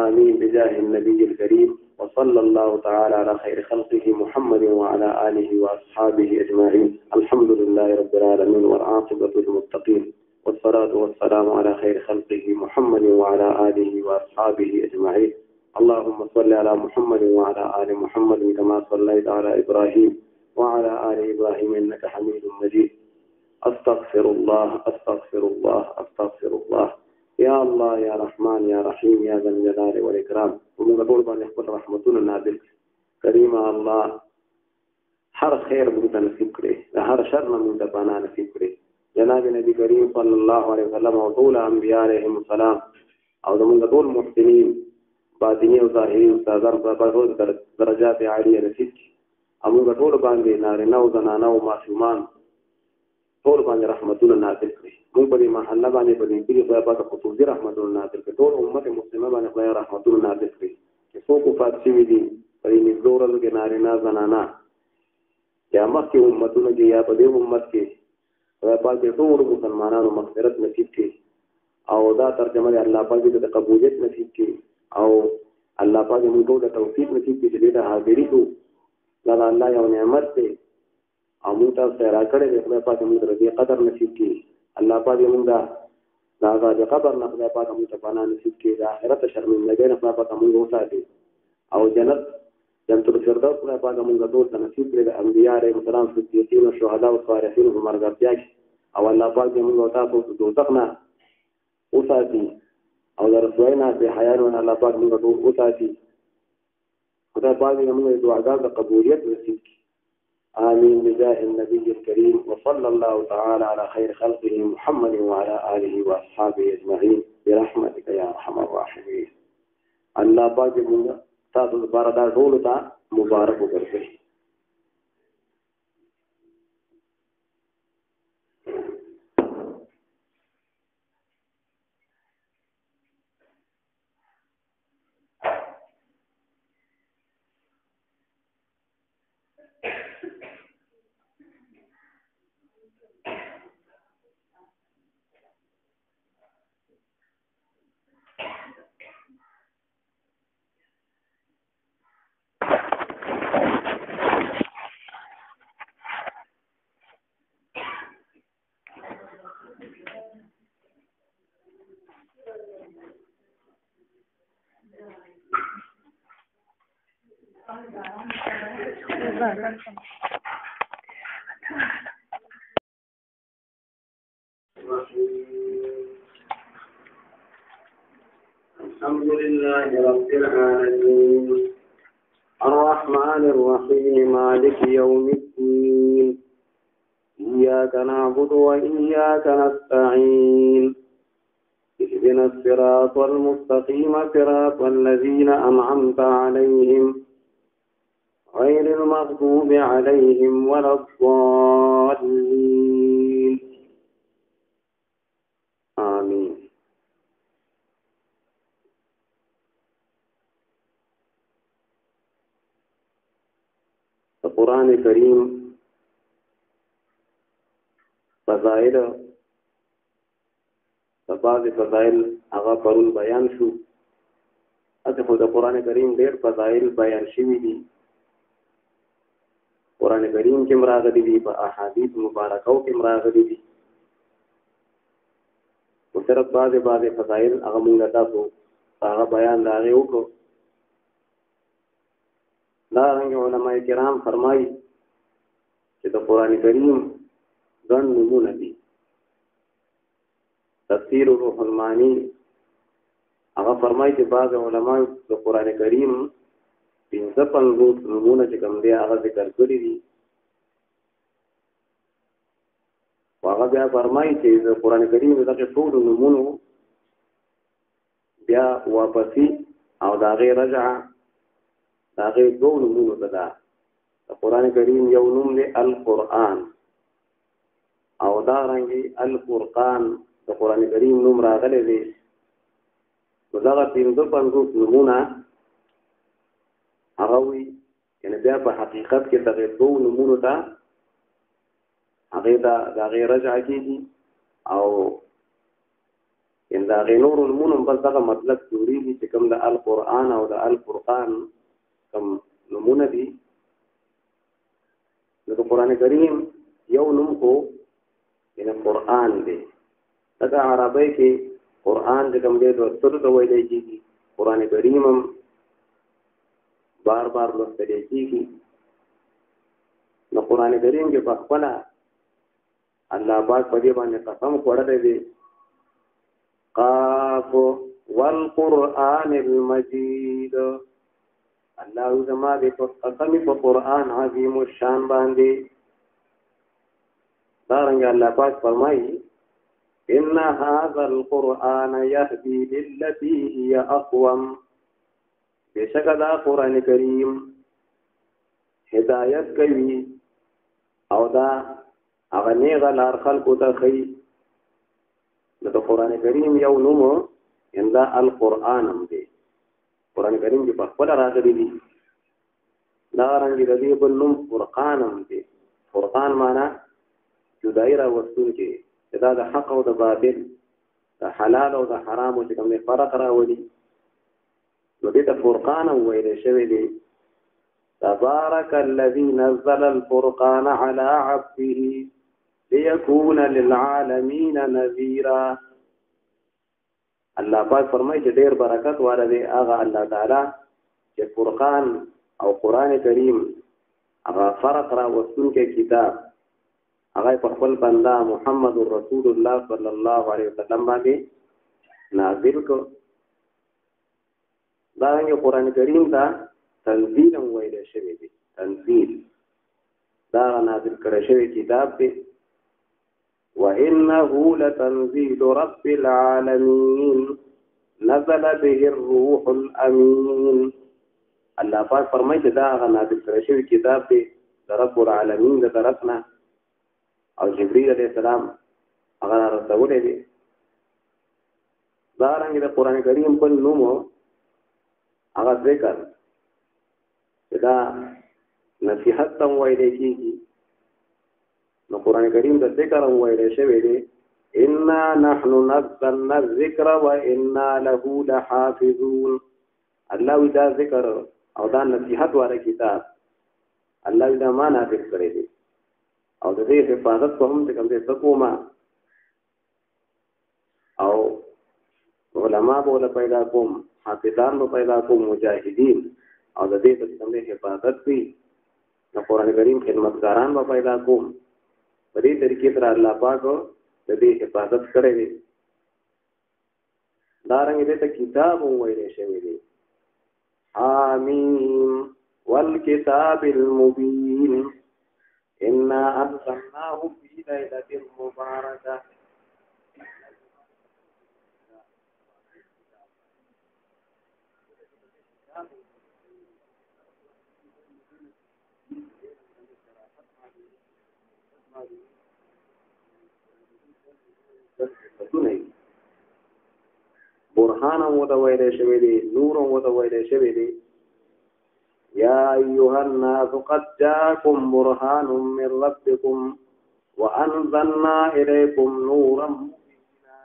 S1: آمين بجاه النبي الكريم وصلى الله تعالى على خير خلقه محمد وعلى آله وأصحابه أجمعين الحمد لله رب العالمين والعاقبة للمتقين والصلاة والسلام على خير خلقه محمد وعلى آله وأصحابه أجمعين اللهم صل على محمد وعلى آل محمد كما صليت على إبراهيم وعلى آل إبراهيم إنك حميد مجيد أستغفر الله أستغفر الله أستغفر الله يا الله يا رحمن يا رحيم يا ذا الجلال والإكرام ومن طول بان يخبر رحمتنا نازل كريم الله هر خير بنت نصيب كره هر شر من دبانا نصيب كره جناب نبي كريم صلى الله عليه وسلم وطول أنبياء عليهم السلام أو من طول محسنين باطني وظاهري استاذان په درجات عاليه نصیب امون ټول باندې نارینه او زنانه او معصومان ټول باندې رحمتونه نازل کړي موږ په دې محله باندې په دې کې خدای پاک خصوصي رحمتونه نازل کړي ټول امت مسلمه باندې خدای رحمتونه نازل کړي چې څوک وفات شوي دي په دې نږدې ورځو کې نارینه زنانه یا مخکې امتونو کې یا په دې امت کې خدای پاک دې ټول مسلمانانو مغفرت نصیب کړي او دا ترجمه دی الله پاک دې د قبولیت نصیب کړي او الله پاک موږ ته د توفیق نصیب کړي چې د حاضرۍ کو دا الله یو نعمت دی او موږ ته سره راکړی دی خدای پاک موږ ته دې قدر نصیب کړي الله پاک موږ دا د قبر نه خدای پاک موږ ته پناه نصیب کړي د آخرت شرمندګۍ نه خدای پاک موږ وساتي او جنت الفردوس خدای پاک موږ ټول ته نصیب کړي د انبیاء علیهم السلام صدیقین او شهدا او صالحین په مرګرتیا کې او الله پاک موږ تاسو د دوزخ نه وساتي او د رسوای نه به حیانو الله پاک موږ ټول وساتي خدای پاک موږ دعاګانو د قبولیت نصیب کړي آمين بجاه النبي الكريم وصلى الله تعالى على خير خلقه محمد وعلى آله وأصحابه أجمعين برحمتك يا أرحم الراحمين الله پاک موږ تاسو لپاره دا ټول ته مبارک وکړي الحمد لله رب العالمين الرحمن الرحيم مالك يوم الدين إياك نعبد وإياك نستعين اهدنا الصراط المستقيم صراط الذين أنعمت عليهم غير المغضوب عليهم ولا الضالين آمين. القرآن الكريم فضائل بعض فضائل هغه پرون بیان شو. اته خو د قرآن کریم ډېر فضائل بیان شوي دي. قرآن کریم کې راغلي دي، په احادیث مبارکو کې راغلي دي. او صرف بعض فضائل هغه موږ تاسو هغه بیان راغی وکړو. دا رنګ علماء کرام فرمایي چې د قرآن کریم ګڼ نومونه دي. تفسیر روح المانی هغه فرمایي چې بعض علماء د قرآن کریم 55 نومونه چې کوم دي هغه ذکر کړی دي. هغه بیا فرمایي چې د قرآن کریم دغه ټول نومونو بیا واپسی او د هغې رجعه د هغې دوه نومونو ته ده. د قرآن کریم یو نوم دی القرآن، او دا رنګې الفرقان د قرآن کریم نوم راغلی دی. نو دغه 55 نومونه هغه وي، یعنې بیا په حقیقت کې دغې دوه نومونو ته هغې ته د هغې رجعه کېږي، او د هغې نورو نومونو بس دغه مطلب جوړېږي چې کوم د القرآن او د الفرقان کوم نومونه دي. نو د قرآن کریم یو نوم خو یعنې قرآن دی. لکه عربی کې قرآن چې کوم دی لوستلو ته ویلی کېږي، قرآن کریم هم بار بار لوستلی کېږي. نو قرآن کریم کې په خپله الله پاک په دې باندې قسم خوړلی دی، قاف والقرآن المجید. الله زما دې په قسم په قرآن عظیم الشان باندې. دارنګه الله پاک فرمایي ان هذا القرآن يهدي للتي هي اقوم. بشک دا قرآن کریم هدایت کوي او دا هغه نیغه لار خلکو ته ښیي. د قرآن کریم یو نوم دا القرآن هم دی. قرآن کریم کې په خپله راغلي دي. دارنګې د دې بل نوم فرقان هم دی. فرقان معنا جدایي راوستونکی، چې دا د حق او د باطل، د حلال او د حرامو چې کوم فرق راولي، نو دې ته فرقان هم ویلی شوی دی. تبارک الذي نزل الفرقان على عبده ليكون للعالمين نذيرا. الله پاک فرمایي چې ډېر برکت والا دی هغه الله تعالی چې فرقان او قرآن کریم هغه فرق راوستونکی کتاب هغه په خپل بنده محمد رسول الله صلی الله علیه وسلم باندې نازل کړ. دارنګه قرآن کریم ته تنزیل هم ویلی شوی دی. تنزیل دا نازل کړی شوی کتاب دی. وَإِنَّهُ لَتَنزِيلُ رَبِّ الْعَالَمِينَ نَزَلَ بِهِ الرُّوحُ الْأَمِينُ. الله پاک فرمایي چې دا هغه نازل کړی شوی کتاب دی د رب العالمین د طرف نه، او جبرئیل علیه السلام هغه رسولی دی. دارنګه د قرآن کریم بل نوم هغه ذکر، چې دا نصیحت ته ویلی کېږي. نو قرآن کریم د ذکر هم ویلی شوی دی. انا نحن نزلنا الذکر وانا له لحافظون. الله وی دا ذکر او دا نصیحت والا کتاب الله وی دا ما نازل کړی دی، او د دې حفاظت په هم چې کوم دی څه کومه، او علما به له پیدا کوم، حافظان به پیدا کوم، مجاهدین، او د دې په کوم دی حفاظت کوي. د قرآن کریم خدمتګاران به پیدا کوم. په دې طریقې سره الله پاک د دې حفاظت کړی دی. دارنګه دې ته کتاب هم ویلی شوی دی. حامیم والکتاب المبین انا انزلناه فی لیلة مبارکة. صفتونه برهانا وتويل شويدي نورا وتويل شويدي يا أيها الناس قد جاءكم برهان من ربكم وأنزلنا إليكم نورا مبينا.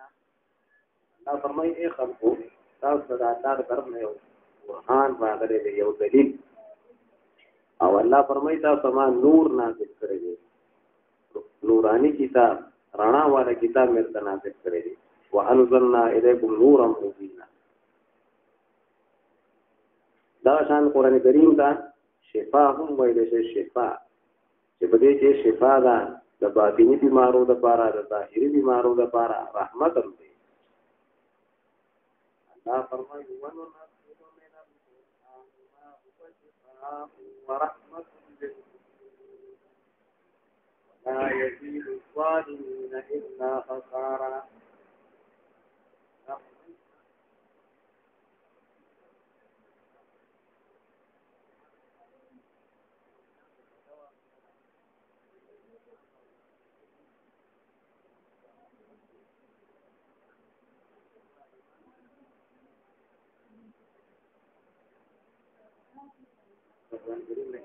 S1: لا فرمي إيه خلقه تاسدار درنا يوم برهان فاغره يوم دليل او الله فرمي تاسما نور نازل کړی نورانی کتاب رانا والا کتاب مرته نازل کړی وأنزلنا إليكم نورا مبينا. دا شان قرآن کریم دا شفا هم ویل شي شفا چې په دې کې شفا ده د باطنی بیمارو د پاره د ظاهري بیمارو د پاره رحمت هم دی. الله فرمایي وننزل من القرآن ما هو شفاء ورحمة للمؤمنين ولا يزيد الظالمين إلا خسارا.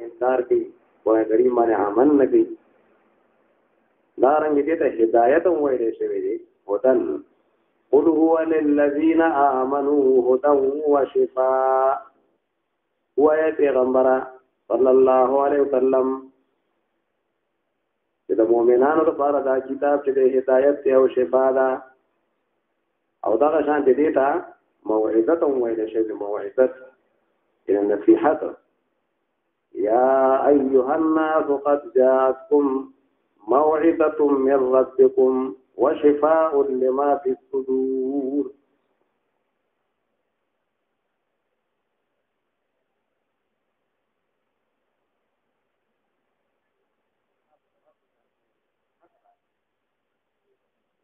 S1: انکار کی وای غریب باندې عمل نه کوي دا رنګ دې ته هدایت هم وایي شوی دی هدن قل هو للذین آمنوا هدى وشفاء. وای پیغمبر صلی الله علیه وسلم چې د مؤمنانو لپاره دا کتاب چې د هدایت او شفاء ده او دا شان دې ته موعظه هم وایي شوی موعظه ان نصیحت يا أيها الناس قد جاءتكم موعظة من ربكم وشفاء لما في الصدور.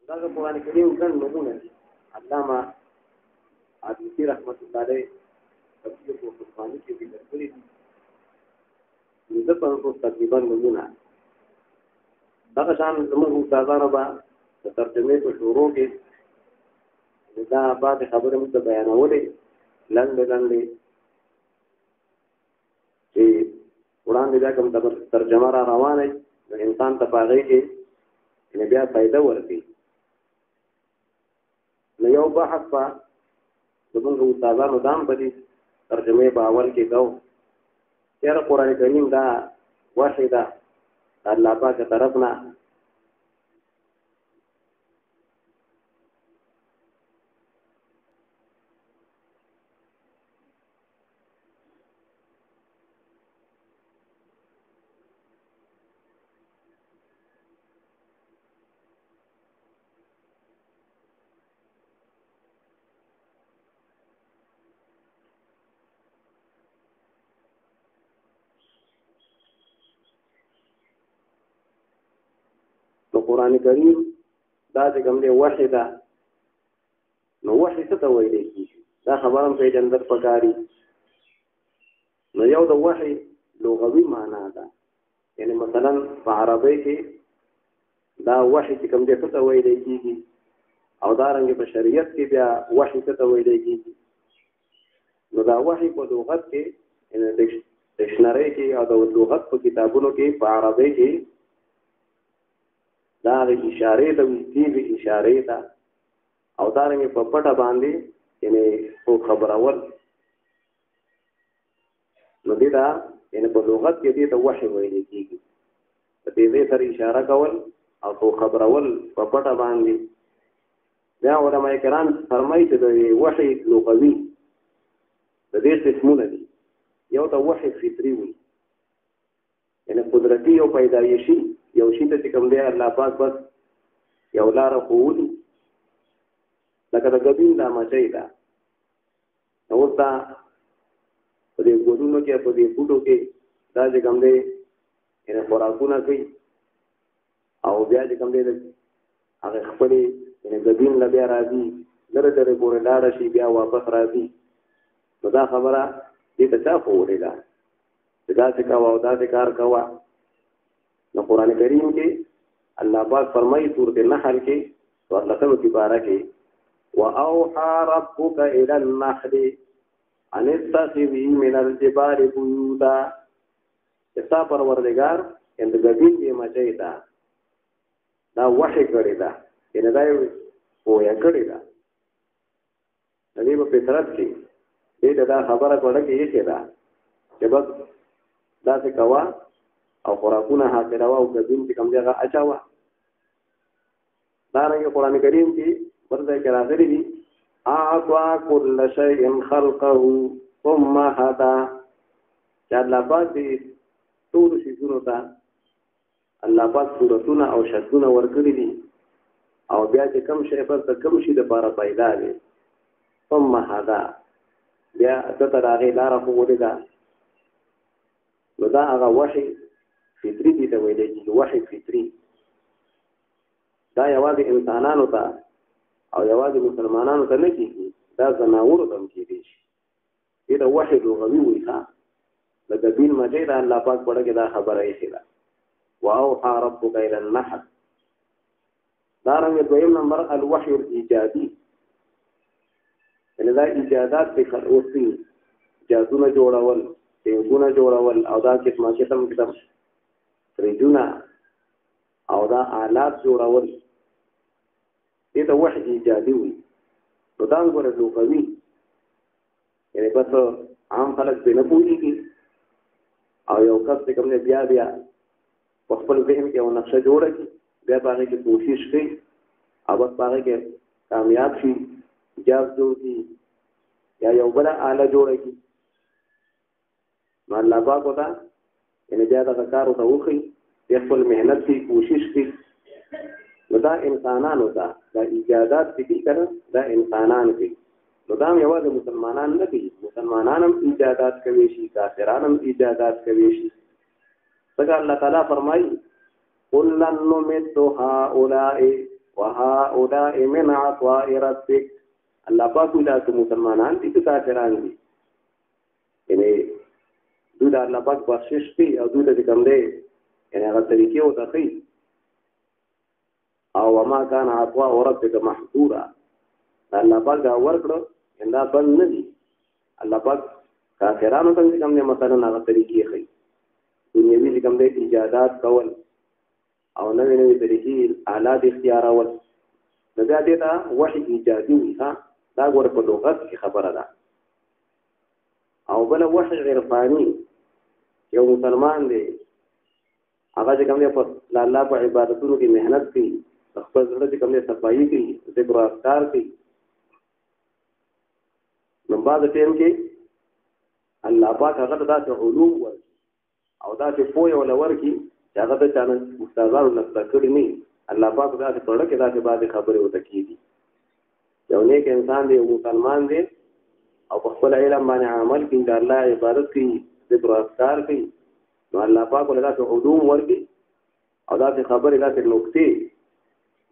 S1: هذا القرآن الكريم كان نموذج علامة عبدالله رحمة الله عليه تفسير القرآن الكريم د په تقریبا نمونه دا شان زموږ استادانو به د ترجمه په شروع کې دا بعد خبره مو ته بیانولې لاندې چې وړاندې دا کوم ترجمه را روانه د انسان ته پاغې کې نه بیا فائدہ ورکړي. نو یو بحث په زموږ استادانو دام په دې ترجمه په اول کې کوو چېر قرآن کریم دا وحی ده الله پاک طرفنا قرآن کریم دا چې کوم دی وحی ده نو وحی څه ته ویل کیږي دا خبرم په جندر پکاري. نو یو د وحی لغوي معنا ده یعنی مثلا په عربی کې دا وحی چې کوم دی څه ته ویل کیږي او دا رنګ په شریعت کې بیا وحی څه ته ویل کیږي. نو دا وحی په لغت کې یعنی ډکشنری کې او د لغت په کتابونو کې په عربی کې دا اشاره ته ویل اشاره ته او دا رنګ په پټه باندې یعنی خو خبرول نو دې دا یعنی په لغت کې دې ته وحی ویل کیږي. په دې سره اشاره کول او خو خبرول په پټه باندې. دا علماء کرام فرمایي چې د وحی لغوي د دې قسمونه دي. یو ته وحی فطری وي یعنی قدرتی او پیدایشي یو شي ته کوم دی الله پاک بس یو لار خوولي لکه د غبین دا مچي دا نو دا په دې ګورونو کې په دې فوټو کې دا چې کوم دی یعنی خوراکونه کوي او بیا چې کوم دی هغه خپل یعنی غبین لا بیا راځي لره لره ګورې لار شي بیا واپس راځي. نو دا خبره دې ته څه خوولې ده دا څه کاوه او دا څه کار کاوه. نو قرآن کریم کې الله پاک فرمایي سورۃ النحل کې ورلتم کی بارکه واوحى ربك الى النحل ان اتخذي من الجبال بيوتا استا پروردگار اند گبین دی مچیتا دا وحی کړی دا ان دا یو یا کړی دا دې په فطرت کې دې دا خبره کوله کې یې دا چې بس دا څه کوا او قرآنونه حاضر او گبین چې کوم ځای اچاوا دا رنګ قرآن کریم کې ورته کې راغلي دي اعطى كل شيء خلقه ثم هدى چې الله پاک دې ټول شیونو ته الله پاک صورتونه او شکلونه ورکړي دي او بیا چې کوم شی پر کوم شی د لپاره پیدا دي ثم هدى بیا ته راغی لار خو ولدا نو دا هغه وحي فطري دي ته ویل کېږي وحي فطري دا یوازې انسانانو ته او یوازې مسلمانانو ته نه کېږي دا زناورو ته هم کېدی شي دا وحي لغوي وي ښه لکه بین مجې د الله پاک په اړه کې دا خبره ایښې ده واوحى ربك الى النحل دا رنګ دویم نمبر الوحي الايجادي یعنې دا ایجادات په خلوصي جادونه جوړول تیغونه جوړول او دا قسمه قسم فریجونه او دا آلات جوړول دې ته وحي ایجادي وي نو دا ګوره لغوي یعنې بس عام خلک پرې نه پوهېږي او یو کس چې کوم دی بیا په خپل ذهن کې یو نقشه جوړه کړي بیا په هغې کې کوشش کوي او بس په هغې کې کامیاب شي جاز جوړ کړي یا یو بله آله جوړه کړي نو الله پاک ورته یعنې بیا دغه کار ورته وښیي بیا خپل محنت کوي کوشش کوي نو دا انسانانو ته دا ایجادات چې دي که نه دا انسانان کوي نو دا هم یوازې مسلمانان نه کوي مسلمانان هم ایجادات کوي شي کافران هم ایجادات کوي شي ځکه الله تعالی فرمایي کلا نمد هؤلاء وهؤلاء من عطاء ربک الله پاک وایي دا مسلمانان دي که کافران دي یعنې دوی د الله پاک بخشش کوي او دوی ته چې کوم دی یعنې هغه طریقې ورته ښیي او وما كان عطاء ربك محظورا الله پاک دا ورکړو دا بند نه دي الله پاک کافرانو ته کوم نه مثلا هغه طریقې ښیي دنیوي چې کوم دی ایجادات کول او نوې نوې طریقې آلات اختیارول نو بیا دې ته وحي ایجادي وي ښه دا ګوره په لغت کې خبره ده او بله وحي عرفاني یو مسلمان دی هغه چې کوم دی په الله په عبادتونو کې محنت کوي خپل زړه چې کوم دی صفایي کوي ذکر او اذکار کوي نو بعد ټیم کې الله پاک هغه ته داسې علوم ورکړي او داسې پوهه ولا ورکړي چې هغه ته چا نه استادانو نه زده کړي نه الله پاک داسې په اړه کې داسې بعضې خبرې ورته کېږي یو نیک انسان دی یو مسلمان دی او په خپل علم باندې عمل کوي د الله عبادت کوي ذکر او اذکار کوي نو الله پاک ولې داسې علوم ورکړي او داسې خبرې داسې نکتې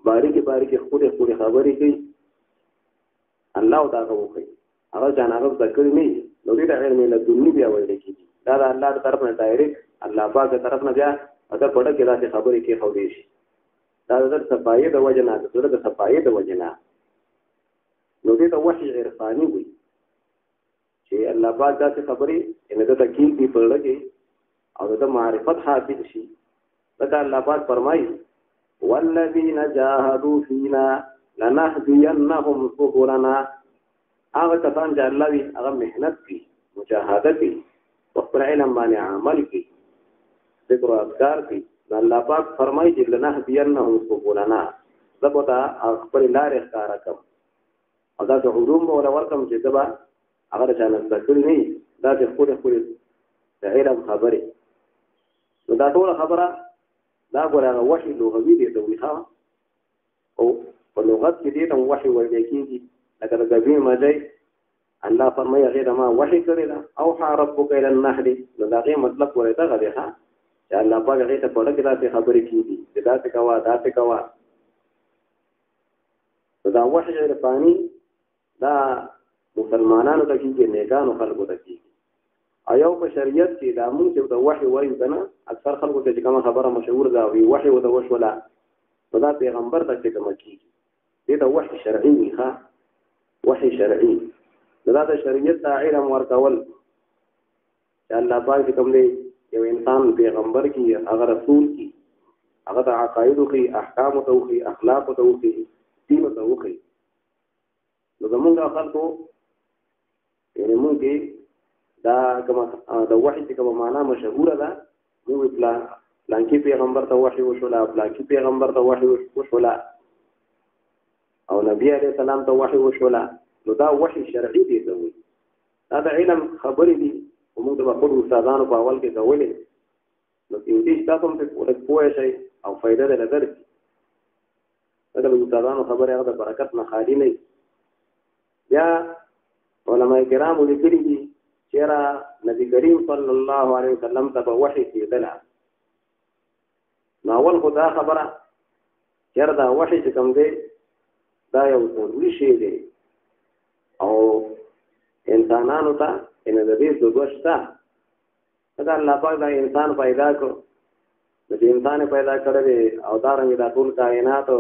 S1: باریکې باریکې ښکلې ښکلې خبرې کوي الله ورته هغه وښیي هغه چا نه هغه زده کړي نه وي نو دې ته علم لدني بیا ویل کېږي دا د الله د طرف نه ډایرکټ الله پاک د طرف نه بیا هغه په اړه کې داسې خبرې کېښودی شي دا د صفایي د وجې نه د زړه د صفایي د وجې نه نو دې ته وحي عرفاني وي چې الله پاک داسې خبرې یعنې د ته کېږي په اړه کې او د معرفت حاصل شي ځکه الله پاک فرمایي والذین جاهدوا فینا لنهدینهم سبلنا هغه کسان چې الله وي هغه محنت کوي مجاهده کوي په خپل علم باندې عمل کوي ذکر او اذکار کوي الله پاک فرمایي چې لنهدینهم سبلنا زه به ته خپل لارې ښکاره کړم او داسې علوم به ورته ورکړم چې زه به هغه د چا نه زده کړي نه وي داسې ښکلې ښکلې د علم خبرې نو دا ټوله خبره دا ګوره هغه وحي لغوي دی ته وایي او په لغت کې دې ته وحي ویل کېږي لکه د ګبین مجۍ الله فرمایي هغې ته ما وحي کړې ده اوحى ربک الی النحل نو د هغې مطلب ورې دغه دی ښه چې الله پاک هغې ته په اړه کې داسې خبرې کېږي چې داسې کوه داسې کوه نو دا وحي عرفاني دا مسلمانانو ته کېږي نیکانو خلکو ته کېږي او یو په شریعت کې دا مونږ چې د وحي وایو که نه اکثر خلکو ته چې کومه خبره مشهور ده وي وحي ورته وشوله نو دا پیغمبر ته چې کومه کېږي دې ته وحي شرعي وي ښه وحي شرعي دا د شریعت د علم ورکول چې الله پاک کوم دی یو انسان پیغمبر کی هغه رسول کی هغه د عقاید او احکام او اخلاق او دین او نو زمونږ خلکو یعنی مونږ دا کومه د وحي کومه معنا مشهوره ده نو پلانکی پیغمبر ته وحي وشولا پلانکی پیغمبر ته وحي وشولا او نبی عليه السلام ته وحي وشولا نو دا وحي شرعي دی ته وي دا د علم خبرې دي موږ د خپل استادانو په اول کې کولې نو دې تاسو هم په پوهه شي او فائدہ ده درکې دا د استادانو خبره هغه د برکت نه خالي نه یا علماء کرام لیکلي دي چې را نبی کریم صلی الله علیه وسلم ته وحي کېدل نو اول خدا خبره چې دا وحي چې کوم دی دا یو ضروري شی دی او انسانانو ته ان د دې دوشتا دا الله پاک دا انسان پیدا کړ د انسان پیدا کړل او دا رنګ د ټول کائنات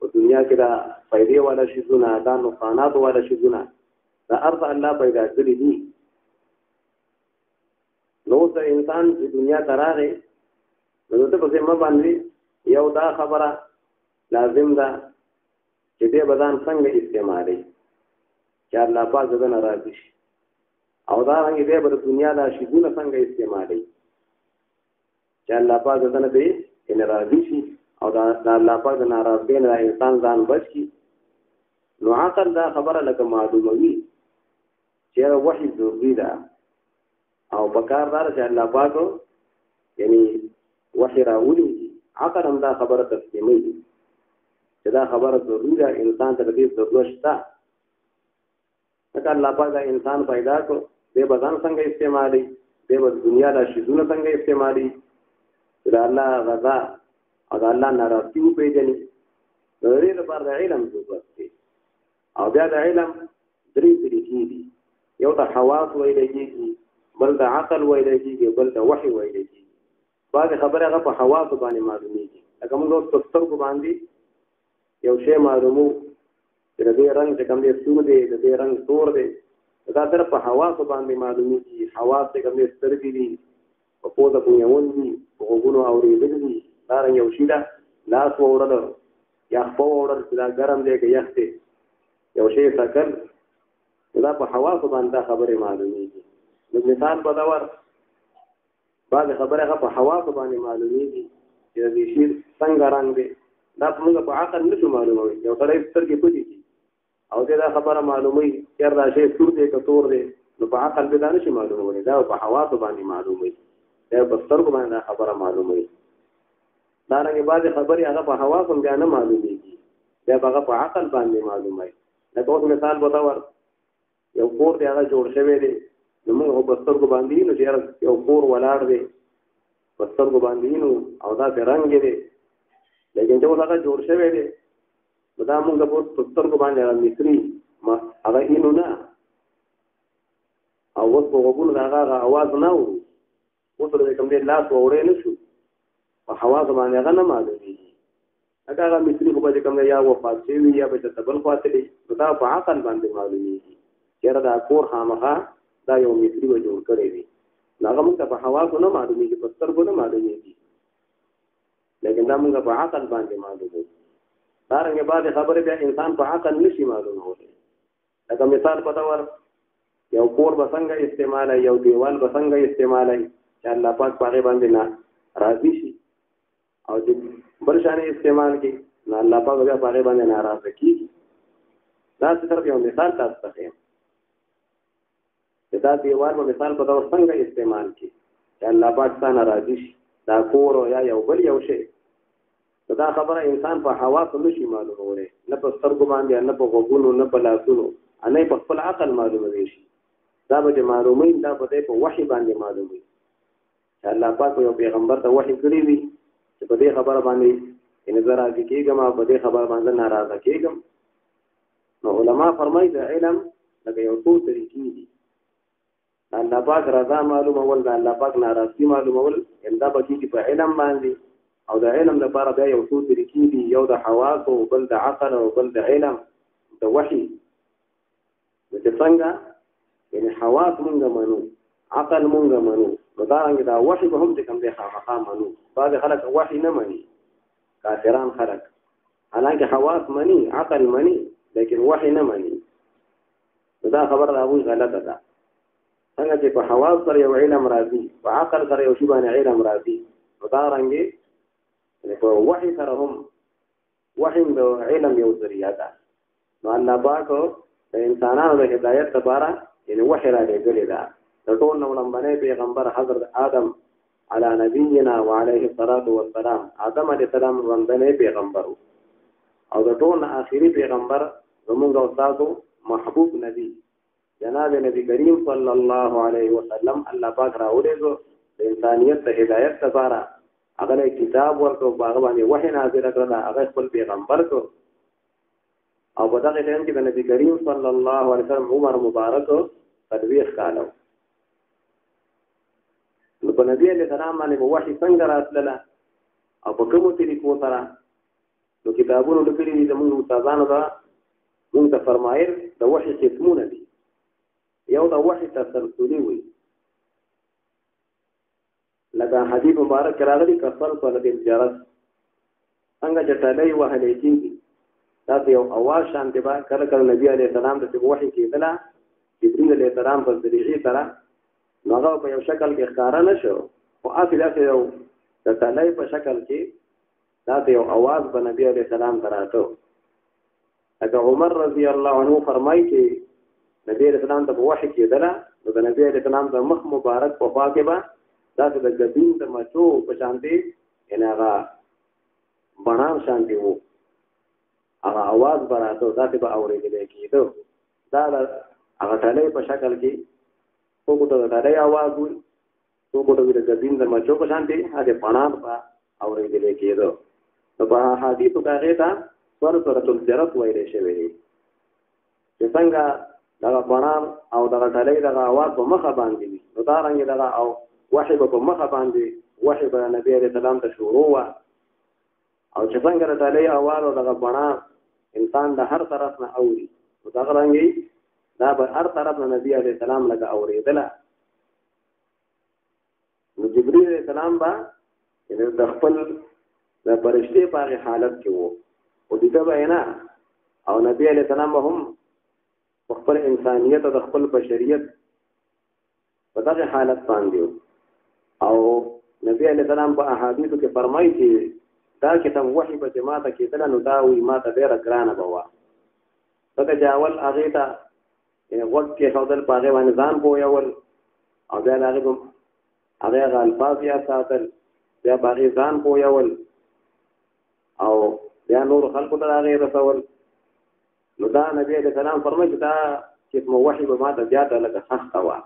S1: او دنیا کې دا پیدا والا شیونه دا نقصانات والا شیونه دا ارض الله پیدا کړی دي نو ته انسان د دنیا تراغه نو ته په ځما باندې یو دا خبره لازم ده چې دې بدن څنګه استعمالي چې الله پاک دې ناراضي شي او دا رنګ دې په دنیا دا شیونه څنګه استعمالي چې الله پاک دې ناراضي شي او دا الله پاک د ناراضۍ نه انسان ځان بچ کی نو عقل دا خبره لکه معلوموي چې وحي ضروري ده او بکاردار چې الله پاک یعنی وحي راولي عقل هم دا خبره تسلیمي چې دا خبره ضروري ده انسان ته دې ضرورت شته الله پاک دا انسان پیدا کو دې بدن څنګه استعمالي دې دنیا دا شیونه څنګه استعمالي دا الله غزا او دا الله ناراضي په پیژني لري لپاره د علم ضرورت دی او بیا د علم درې طریقې دي یو د حواس ویل کېږي بل د عقل ویل کېږي بل د وحي ویل کېږي بعض خبره هغه په حواس باندې معلومیږي لکه موږ اوس په سترګو باندې یو شی معلومو چې د دې رنګ چې کوم دی سور دی د دې رنګ تور دی دا تر په حواس باندې معلومیږي حواس چې کوم دی سترګې دي په پوزه بویول دي په غوږونو اورېدل دي دا رنګ یو شی ده لاس ووړل یا خپل ووړل چې دا ګرم دی که یخ دی یو شی سکل دا په حواس باندې خبره معلومیږي نو مثال په دور بعض خبره هغه په حواس باندې معلومیږي چې د شی څنګه رنگ دی دا موږ په عقل نشو معلوموي یو سړی سترګې پټې دي او دا خبره معلوموي چې دا شی سور دی که تور دی نو په عقل به دا نشي معلوموي دا په حواس باندې معلوموي دا په سترګو باندې خبره معلوموي دا رنګه بعض خبرې هغه په حواس باندې نه معلومیږي دا هغه په عقل باندې معلوموي لکه اوس مثال بتاور یو کور دی هغه جوړ شوی دی نو موږ په سترګو باندې نو چې یو کور ولاړ دی په سترګو باندې نو او دا رنگ دی لیکن چې هغه جوړ شوی دی دا موږ په سترګو باندې مصری ما هغه اینو نه او اوس په وګونو هغه आवाज نه و اوس د کوم دی لاس وړې نه شو په حواس باندې هغه نه معلومیږي هغه مصری په دې کوم یا وفات شوی یا په تبل فاصله دا په عقل باندې معلومیږي چیرې دا کور خامخا دا یو مصری و جوړ کړی دی هغه موږ په حواس نه معلومیږي په سترګو نه معلومیږي لیکن دا موږ په عقل باندې معلومیږي دا رنګه بعد خبره بیا انسان په عقل نشي معلوموي لکه مثال په تور یو کور بسنګ استعمال یو دیوال بسنګ استعمال چې الله پاک پاره باندې نه راضي شي او چې بل شان استعمال کی نه الله پاک بیا پاره باندې ناراض کیږي دا څه یو مثال تاسو ته دا دیوال په مثال په تور څنګه استعمال کی چې الله پاک څنګه راضي شي دا کور یا یو بل یو شی دا خبره انسان په حواس نشي معلوموي نه په سترګو باندې نه په غوږونو نه په لاسونو نه په خپل عقل معلوموي شي دا به معلومي دا په وحي باندې معلومي چې الله پاک یو پیغمبر ته وحي کړی وي چې په دې خبره باندې ان زرا کېږم په دې خبره باندې ناراضه کېږم نو علما فرمایي دا علم لکه یو څو طریقې دي الله پاک رضا معلومول دا الله پاک ناراضي معلومول انده بکی چې په علم باندې او د علم لپاره بیا یو څو طریقې دي، یو د حواس او بل د عقل او بل د علم د وحي. چې څنګه یعنی حواس مونږ منو، عقل مونږ منو، نو دا رنګ دا وحي به هم چې کوم دی خامخا منو. بعض خلک وحي نه مني، کافران خلک، حالانکه حواس مني، عقل مني، لیکن وحي نه مني. دا خبر راوي غلطه ده. څنګه چې په حواس سره یو علم راځي، په عقل سره یو شی باندې علم راځي، نو دا رنګ په وحي سره هم وحي د علم یو ذریعہ ده. نو الله پاک د انسانانو د هدایت لپاره یعنی وحي را لېږلې ده. د ټول نو لومړنی پیغمبر حضرت آدم علی نبینا وعلیه الصلاة والسلام، آدم علیه السلام وړاندې پیغمبر او د ټول آخري پیغمبر زمونږ استاد محبوب نبی جناب نبی کریم صلی الله علیه وسلم الله پاک راولېږو د انسانیت د هدایت لپاره. هغه کتاب ورکو، هغه باندې وحي نازل کړل، هغه خپل پیغمبر کو. او په دغه ټیم کې د نبی کریم صلی الله علیه وسلم عمر مبارک تدویخ کالو. نو په نبی علیہ السلام باندې وحي څنګه راتلله او په کومو طریقو سره؟ نو کتابونو لیکلي دي زموږ استادانو دا مونږ ته فرمایل د وحي قسمونه دي. یو د وحي تسلسلي وي، لکه حدیث مبارک راغلی کسلسل الجرس، څنګه چې ټلۍ وهلی کېږي داسې یو اواز شانتې به کله کله نبي علیه السلام ته چې وحي کېدله جبریل علیه السلام په ذریعې سره، نو هغه په یو شکل کې ښکاره نه شو، خو هسې داسې یو د ټلۍ په شکل کې داسې یو اواز به نبي علیه السلام ته راته. لکه عمر رضی الله عنه فرمایي چې نبی علیه السلام ته په وحي کېدله، نو د نبی علیه السلام د مخ مبارک په خوا کې به داسې د ګبین د مچو په شانتې یعنې هغه بڼان شانتې وو، هغه اواز به راته داسې به اورېدلی کېده. دا د هغه ټلۍ په شکل کې څوک ته د ټلۍ اواز وي، څوک ته د ګبین د مچو په شانتې هغې بڼان به اورېدلی کېده. نو په حدیثو کې هغې ته سورة الجرس ویلی شوی دی چې څنګه دغه بڼان او دغه ټلۍ دغه اواز په مخه باندې وي، نو دا رنګې دغه او وحي به په مخه باندې وحي به نبي علیه السلام ته شروع وه. او چې څنګه د ټلۍ اواز او دغه بڼان انسان د هر طرف نه اوري، نو دغه رنګې دا به هر طرف نه نبي علیه السلام لکه اورېدله. نو جبریل علیه السلام به د خپل د فرشتې په هغې حالت کې و، خو دیده به یې نه، او نبي علیه السلام به هم په خپل انسانیت او د خپل بشریت په دغه حالت باندې و. او نبی علیه السلام په احادیثو کې فرمایي چې دا کتاب وحي به چې ما ته کېدله، نو دا وایي ما ته ډېره ګرانه به وه، ځکه چې اول هغې ته غوږ کېښودل، په هغې باندې ځان پوهول، او بیا د هغې هغه الفاظ یاد ساتل، بیا په هغې ځان پوهول، او بیا نورو خلکو ته د هغې رسول. نو دا نبی علیه السلام فرمایي چې دا قسمه وحي به ما ته زیاته لکه سخته وه،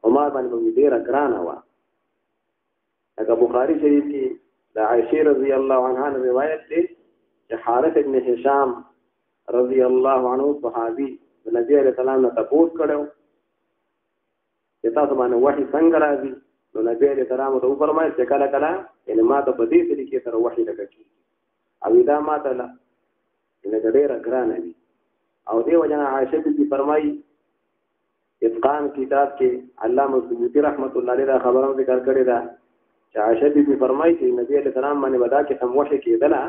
S1: او ما باندې به ډېره ګرانه وه. لکه بخاري شریف کې د عایشې رضی الله عنها روایت دی چې حارث ابن هشام رضی الله عنه صحابي د نبی علیه السلام نه تپوس کړی چې تاسو باندې وحي څنګه راځي؟ نو نبی علیه السلام ته وفرمایل چې کله کله یعنې ما ته په دې طریقې سره وحي لکه کېږي، او دا ما ته لکه ډېره ګرانه وي. او دې وجه نه عایشه بي فرمایي اتقان کتاب کې علامه سیوطي رحمت الله علیه دا خبره ذکر کړې ده چې عایشه بي فرمایي چې نبی علیه السلام باندې به دا قسم وحي کېدله،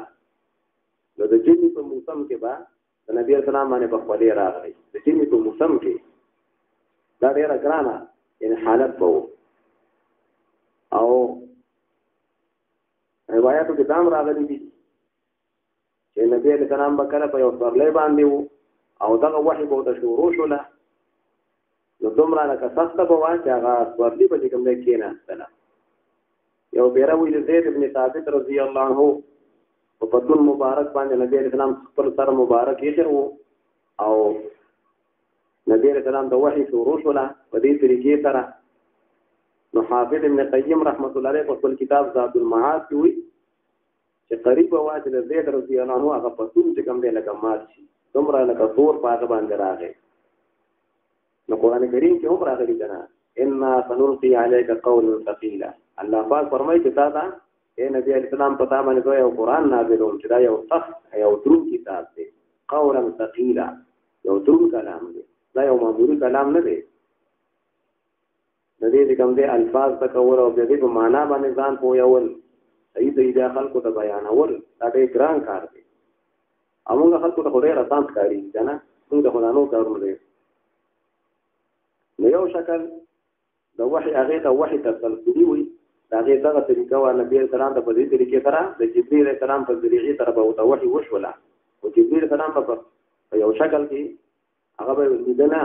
S1: نو د ژمي په موسم کې به د نبی علیه السلام باندې به خولې راغلی، د ژمي په موسم کې دا ډېره ګرانه یعنې حالت به و. او روایاتو کې دا هم راغلي دي چې نبی علیه السلام به کله په یو سورلی باندې و، او دغه وحي به ورته شروع شوله، نو دومره لکه سخته به وه چې هغه سورلي به چې کوم ځای کېناستله. یو بیره وي د زید ابن ثابت رضی الله عنه په پتون مبارک باندې نبی علیه السلام خپل سر مبارک ایښی و، او نبی علیه السلام ته وحي شروع شوله په دې طریقې سره. نو حافظ ابن قیم رحمت الله علیه په خپل کتاب زاد المعاد کې وایي چې قریب وه چې د زید رضی الله عنه هغه پتون چې کوم دی لکه مات شي، دومره لکه تور په هغه باندې راغی. نو قرآن کریم کې هم راغلي که نه انا سنلقي علیک قولا ثقیلا، الله پاک فرمایي چې تا ته اے نبی علیہ السلام پتا باندې یو قرآن نازلوم چې دا یو سخت یو دروند کتاب دی قولا ثقیلا یو دروند کلام دی دا یو معمولی کلام نه دی د دې کوم دي الفاظ تکول او د دې په معنا باندې ځان پویول صحیح د خلکو ته بیانول دا ډېر ګران کار دی موږ خلکو ته ډېر آسان کاری کنه موږ خو نه کارونه دي نو یو شکل د وحي هغه ته وحي تسلسلي وي دا هغه دغه طریقه و نبی اسلام ته په دې طریقې سره د جبرئیل السلام په ذریعه سره به وحي وشوله او جبرئیل السلام په یو شکل کې هغه به لیدنه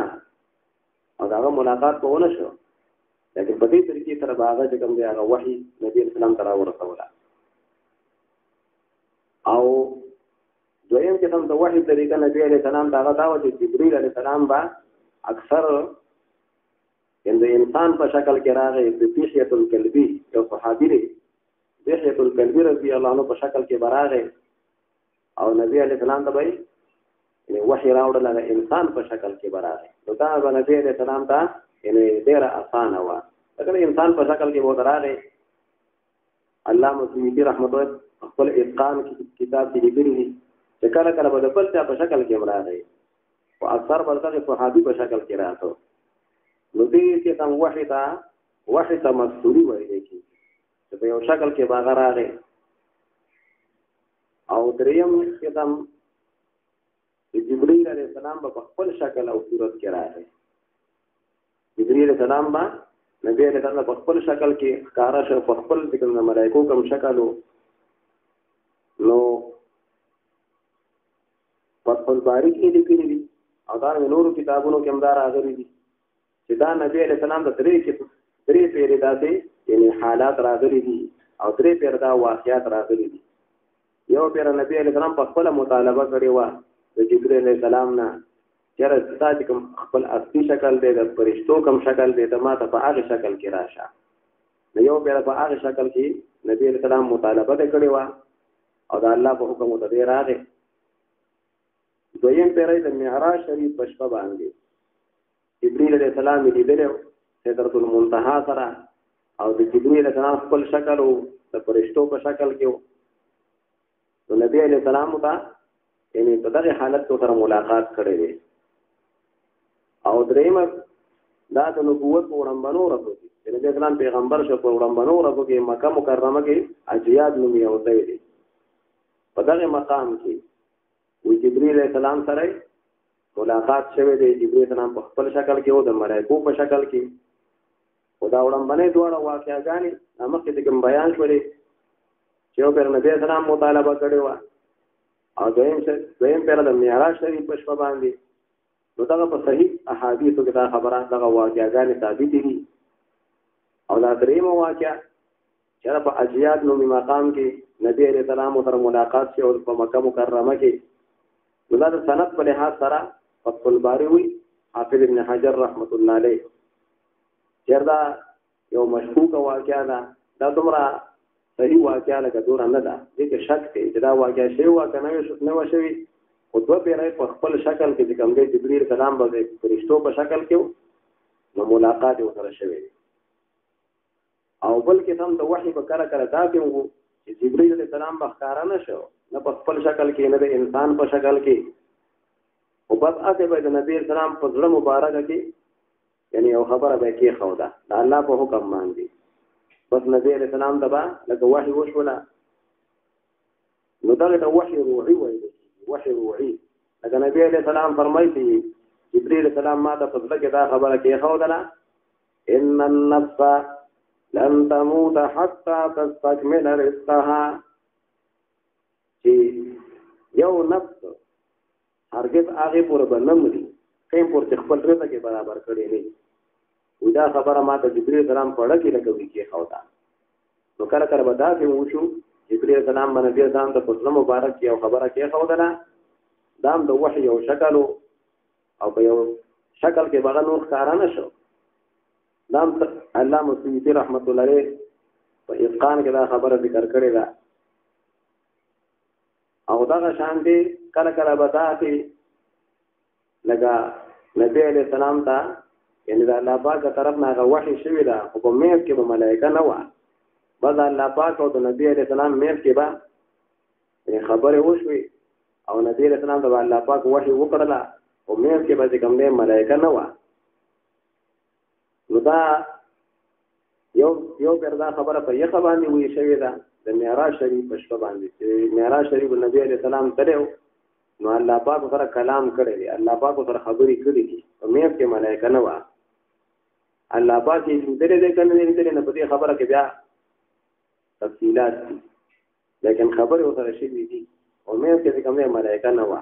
S1: او هغه ملاقات کوونه شو لیکن په دې طریقې سره به هغه چې کوم دی هغه وحي نبی اسلام ته راورسوله او دویم کې هم د وحي طریقه نبی علیہ السلام دا غدا و چې جبرئیل علیہ السلام با اکثر د انسان په شکل کې راغی د دحیة الکلبی یو صحابي دی دحیة الکلبی رضی الله عنه په شکل کې براغی او نبی علیہ السلام ته وایي وحي راوړل د انسان په شکل کې براغی نو دا به نبی علیہ السلام ته ډیره اسانه و دا انسان په شکل کې وو راغی علامه سیوطی رحمت الله خپل اتقان کتاب کې لیکلی دی چې کله کله به د بل چا په شکل کې راغی او اکثر بلته صحابي په شکل کې راځو نو دې کې تم وحي تمثلی وایي کی چې په یو شکل کې باغ راغی او دریم کې تم جبرئیل علیہ السلام په خپل شکل او صورت کې راغی جبرئیل علیہ السلام با نبی علیہ السلام په خپل شکل کې ښکارا شو په خپل ذکر د ملائکو کوم شکل نو په باری کې لیکلي دي او دا نورو کتابونو کې هم دا راغلي دي چې دا نبی علیہ السلام د درې پیری داسې یعنی حالات راغلي دي او درې پیر دا واقعیات راغلي دي یو پیر نبی علیہ السلام په خپل مطالبه کړی و د جبرئیل علیہ السلام نه چېرې ستاسو کوم خپل اصلي شکل دی د فرشتو کوم شکل دی ته ماته په هغه شکل کې راشه نو یو پیر په هغه شکل کې نبی علیہ السلام مطالبه کړی و او دا الله په حکم ته راغی دویم پیری د معراج شریف په شپه باندې جبرئیل علیہ السلام لیدلو سدرۃ المنتهى سره او د جبرئیل علیہ السلام خپل شکل او د فرشتو په شکل کې نو نبی علیہ السلام ته یعنی په دغه حالت سره ملاقات کړی دی او دریم دا د نبوت وړاندې ورته چې نبی اسلام پیغمبر شو په وړاندې ورته کې مکه مکرمه کې اجیاد نومي اوته دی په دغه مقام کې و جبرئیل علیہ السلام سره ملاقات شوه دی جبرئیل السلام په خپل شکل کې او د ملائکو په شکل کې خدا وړاندې دوه واقعاګانی مخکې د کوم بیان شولې چې یو پر نبی اسلام مطالبه کړی و او دویم پر د معراج شریف په شپه باندې نو دا په صحیح احادیثو کې دا خبره دغه واقعاګانی ثابت دي او دا دریم واقعا چې په اجیاد نو مقام کې نبی علیہ السلام سره ملاقات شي او په مکه مکرمه کې دا د سند په لحاظ سره فتح الباری وی حافظ ابن حجر رحمت الله علیه چردا یو مشکوک واقعا دا دومره صحیح واقعا لکه دور نه ده دغه شک دی چې دا واقعا شی واکنه نه وشوي او دوه پیرای په خپل شکل کې کوم دی جبرئیل السلام به فرشتو په شکل کې نو ملاقات وسره شوی او بل کې هم د وحی په کړه کړه دا کې وو چې جبرئیل السلام بخکارا نه شو نه په خپل شکل کې نه د انسان په شکل کې او بس اته به د نبی اسلام په ځړ مبارک کې یعنی یو خبره به کې خو ده د الله په حکم باندې بس نبی اسلام دبا لکه وحی وشولا نو دا د وحی روحي وایي وحی روحي لکه نبی اسلام فرمایي جبرئیل السلام ما ته په ځل کې دا خبره کې خو ده ان النفس لن تموت حتى تستكمل رزقها چې یو نفس هرگز هغه پورې بنمري کیم پورې خپل رزق کې برابر کړي نه ودا خبره ماته جبرئیل السلام پړه کې لګوي کې خوتا نو کله کله بدا کې وشو جبرئیل السلام باندې نبی ځان ته په مبارک کې او خبره کې خودا دام د وحی او شکل او په یو شکل کې بغا نور ښکارا نه شو دام علامه سیوطی رحمت الله علیه په اتقان کې دا خبره ذکر کړې ده او دا شان دي کله کله بداته لگا نبی علیہ السلام ته یعنی دا الله پاک طرف نه وحی شوی دا حکومت کې به ملائکه نه و بعد الله پاک او د نبی علیہ السلام مېر کې با خبره وشوي او نبی علیہ السلام د الله پاک وحي وکړه او مېر کې به کوم نه ملائکه نه و نو دا یو پردا خبره په یخه باندې وی شوې ده د معراج شریف په شپه باندې چې معراج شریف نبی علیہ السلام تلو نو الله پاک سره کلام کړی دی الله پاک سره خبرې کړې دي او مېر کې ملائکه نه و الله پاک یې دې دې کنه دې نه په دې خبره کې بیا تفصیلات دي لیکن خبره وسره شي دي او مېر کې کوم نه ملائکه نه و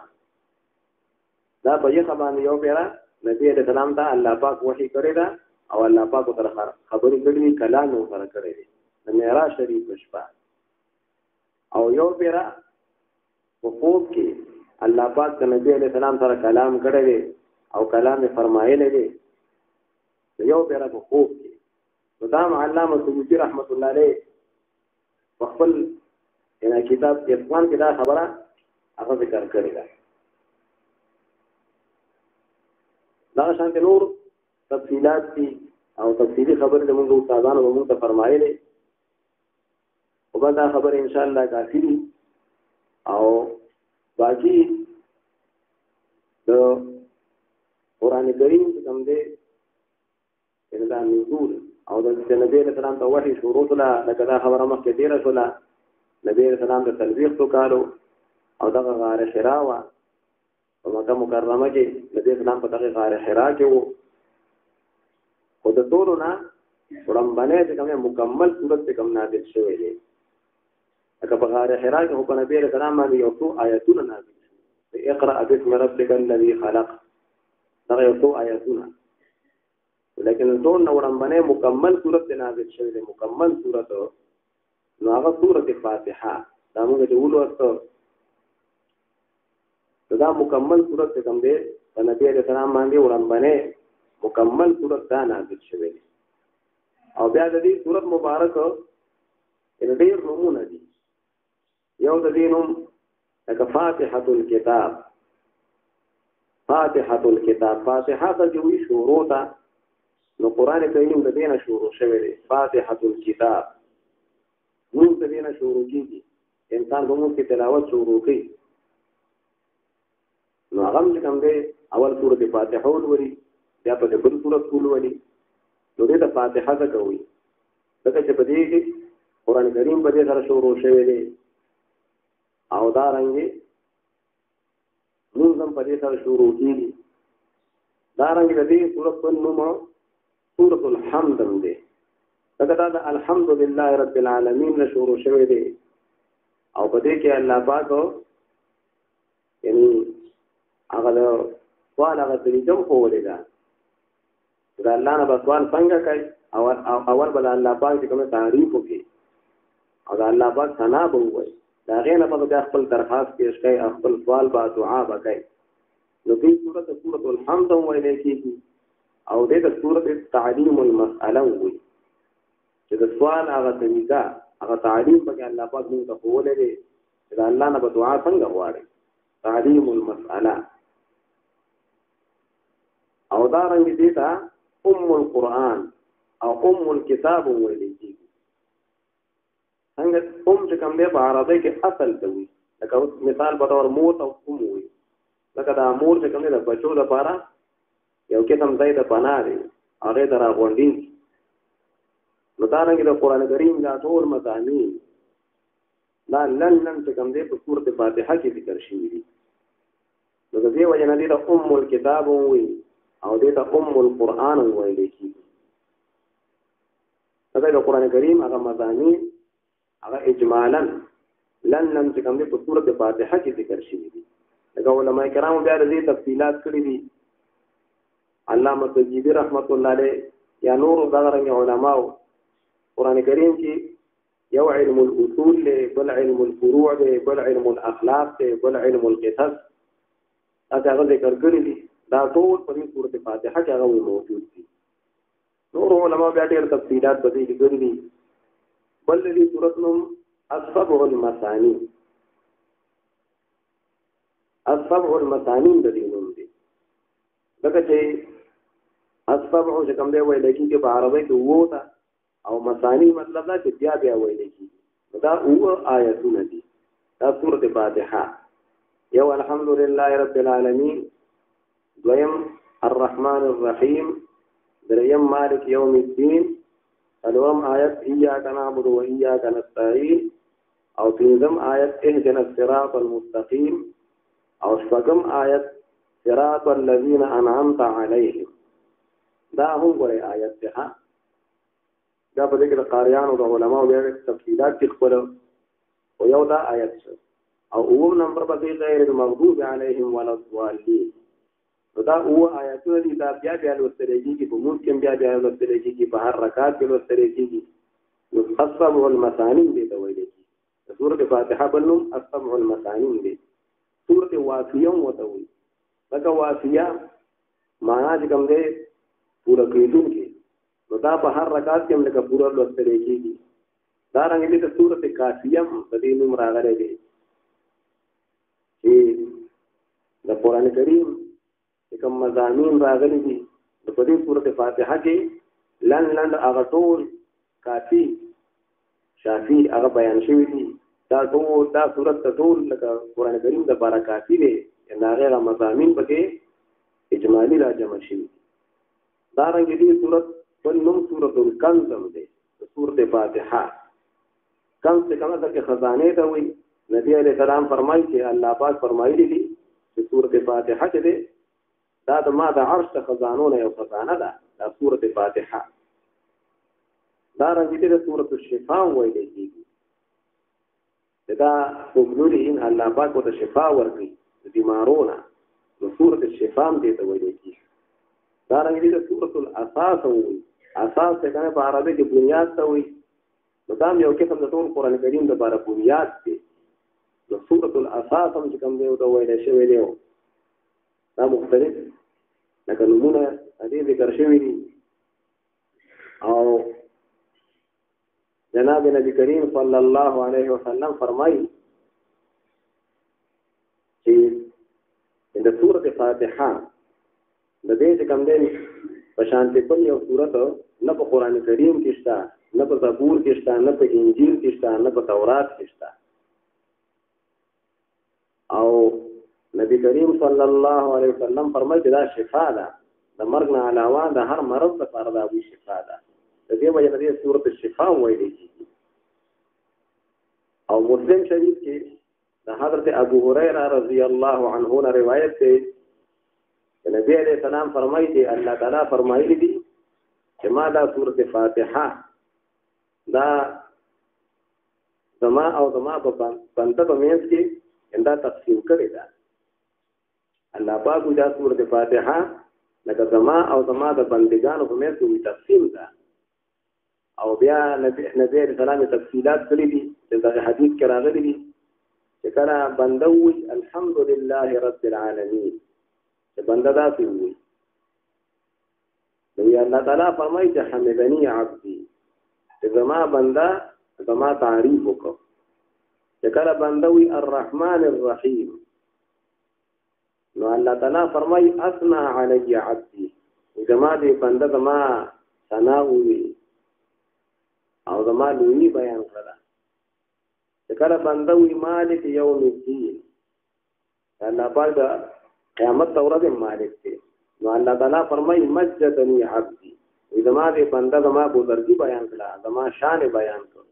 S1: دا په یخه باندې یو پیرا نبی علیہ السلام ته الله پاک وحي کړی دا او الله پاک سره خبرې کړې کلام سره کړی دی د معراج شریف په شپه او یو پیرا په خوب کې الله پاک د نبی علیہ السلام سره کلام کړی دی او کلام فرمایلی دی یو پیرا په خوب کې نو دا علامه سیوطي رحمت الله علیه په خپل کتاب اتقان کې دا خبره هغه ذکر کړی ده دا شانت نور تفصیلات دي او تفصیلی خبره موږ استادانو موږ ته فرمایلې او دا خبره ان شاء الله کافي دي او باقي د قران کریم کوم دې دا نزول او د نبی رسول الله ته وحي شروع له لکه دا خبره مخکې ډیره شوله نبی رسول الله د تلبیح تو کالو او دغه غار حرا وا په مکه مکرمه کې نبی اسلام په دغه غار حرا کې وو او د ټولو نه وړاندې چې کومه مکمل صورت کوم نازل شوې ده هغه په غار حرا کې په نبی رسول الله باندې یو څو آیاتونه نازل شوې اقرأ باسم ربك الذي خلق دغه یو څو آیاتونه لیکن ټول نو وړاندې مکمل صورت نازل شوې ده مکمل صورت نو هغه سورۃ فاتحه دا موږ ته ولوستو دا مکمل صورت کوم دی په نبی علیہ السلام باندې وړاندې مکمل صورت دا نازل شوی او بیا د دې صورت مبارک ډېر نمونه دي یو د دې نوم لکه فاتحه الكتاب فاتحه ته وی شروع تا نو قران کریم د دې نه شروع شوی دی فاتحه الكتاب نو د دې نه شروع کیږي انسان به مو کې تلاوت شروع کوي نو هغه کوم دی اول سورۃ فاتحه ولوري بیا په بل سورۃ ولوري نو دې د فاتحه څخه کوي دغه چې په دې کې قران کریم په دې سره شروع شوی دی او دا رنګي نو زم په دې سره شروع کیږي دا رنګي د دې سورۃ په نوم سورۃ الحمد دی دغه دا الحمدلله رب العالمین له شروع شوی دی او په دې کې الله پاک یعنی هغه سوال هغه طریقه خو ولېدا دا الله نه سوال څنګه کوي اول بل الله پاک کوم تعریف وکي او دا الله پاک ثنا به وي دا غینه په خپل درخواست پیش کوي خپل سوال با دعا وکړي نو دې سورۃ الحمد ویل کېږي او دې د سورۃ تعلیم المسأله وي چې د سوال هغه طریقه هغه تعلیم په الله پاک موږ ته ولې دا الله نه دعا څنګه غواړي تعلیم المسأله او دا رنګ دي تا القرآن او الكتاب ویل کېږي څنګه چې کوم دی په عربی کې اصل کوي لکه مثال په تور مور او وي لکه دا مور چې کوم دی د بچو لپاره یو قسم ځای د پناه دی هغه درا غونډي نو دا رنګ د قران کریم دا ټول مضامین لا لن چې کوم دی په سورۃ فاتحه کې ذکر شوی دي نو د دې وجه نه دی د الكتاب وي او دې ته القرآن ویل کېږي دا د قران کریم هغه مضامین هغه اجمالا لن چې کوم دی په سورۃ فاتحه کې ذکر شوی دي دا علماء کرام بیا د دې تفصیلات کړی دي علامه سیوطی رحمت الله علیه یا نور دغه علماء قران کریم کې یو علم الاصول له بل علم الفروع له بل علم الاخلاق له بل علم القصص هغه ذکر کړی دي دا ټول په سورۃ فاتحه کې هغه موجود دي نور علماء بیا ډېر تفصیلات په دې کې کړی دي بل دې سورۃ نوم السبع المثانی د دې نوم دی دغه چې السبع چې کوم دی وایي لکه په عربی کې وو تا او مثانی مطلب دا چې بیا بیا ویل کیږي دا او آیتونه دي دا سورۃ فاتحه یو الحمدلله رب العالمین دویم الرحمن الرحیم دریم مالک یوم الدین څلورم آیت ایاک نعبد و ایاک نستعین او پنځم آیت اهدنا الصراط المستقیم او شپږم آیت صراط الذین انعمت علیهم دا هم ګورې آیت ده دا په دې کې د قاریانو د علماو بیا تفصیلات کې خپل او یو دا آیت شو او اوم نمبر په دې غیر المغضوب علیهم ولا الضالین دا او آیاتونه دي دا بیا بیا لوستل کېږي په موږ کې بیا بیا لوستل کېږي په هر رکعت کې لوستل کېږي نو السبع المثانی دې ته ویل کېږي سورۃ فاتحه بنو السبع المثانی دې سورۃ واقعه وته وي دا واقعه معنا چې کوم دې پورا کېدونکې نو دا په هر رکعت کې موږ پورا لوستل کېږي دا رنګ دې ته سورۃ کافیه د دې نوم راغلی دی چې د قران کریم کوم مضامین راغلي دي د په دې سورۃ فاتحه کې لن هغه ټول کافی شافی هغه بیان شوی دي دا ټول دا سورۃ ټول لکه قران کریم د بارا کافی دی نه هغه مضامین پکې اجمالی را جمع شوی دا رنګ دې سورۃ په نوم سورۃ الکنز هم دی سورۃ فاتحه کنز څه کومه د خزانه ته وي نبی علیہ السلام فرمایي چې الله پاک فرمایلی دي چې سورۃ فاتحه کې دا د ما د عرش ته خزانو نه یو خزانه ده دا سورۃ فاتحه دا رنګ دې د سورۃ الشفاء وایي چې دا وګورئ ان الله پاک ته شفا ورکړي د بیمارونو د سورۃ الشفاء دې ته وایي دا رنګ دې د سورۃ الاساس وایي اساس څنګه په عربي کې بنیاد ته وایي نو دا یو قسم د ټول قران کریم د لپاره بنیاد دی د سورۃ الاساس هم چې کوم دی او وایي شوی دی دا مختلف لکه نمونه دې ذکر شوی دي او جناب نبی کریم صلی الله علیه وسلم فرمایي چې د سورۃ فاتحه د دې کوم دی په شانتي په یو سورۃ نه په قران کریم کې شته نه په زبور کې شته نه په انجیل کې شته نه په تورات کې شته او نبی کریم صلی الله علیه وسلم فرمایي چې دا شفا ده د مرګ نه علاوه د هر مرض لپاره دا وی شفا ده د دې وجه دې سورۃ الشفاء وایي کیږي او مسلم شریف کې د حضرت ابو هريره رضی الله عنه نے روایت ده چې نبی علیہ السلام فرمایي چې الله تعالی فرمایلی دي چې ما دا سورۃ فاتحه دا زما او زما په بنده په مینس کې دا تقسیم کړی دا الله پاک دا سورۃ فاتحه لکه زما او زما د بندگانو په مینس کې تقسیم ده او بیا نبی علیہ السلام تفصیلات کړی دي چې دا حدیث کې راغلي دي چې کله بنده وي الحمدلله رب العالمین چې بنده دا وي نو الله تعالی فرمایي چې حمدنی عبدی چې زما بنده زما تعریف وکړه چې کله بنده وي الرحمن الرحیم نو الله تعالی فرمایي اثنا علی عبدی زما دې بنده زما ثنا وي او زما لوی بیان کړه چې کله بنده وي مالک یوم الدین الله پاک قیامت ورځ مالک دی نو الله تعالی فرمایي مجدنی عبدی زما دې بنده زما بزرګي بیان کړه زما شان بیان کړه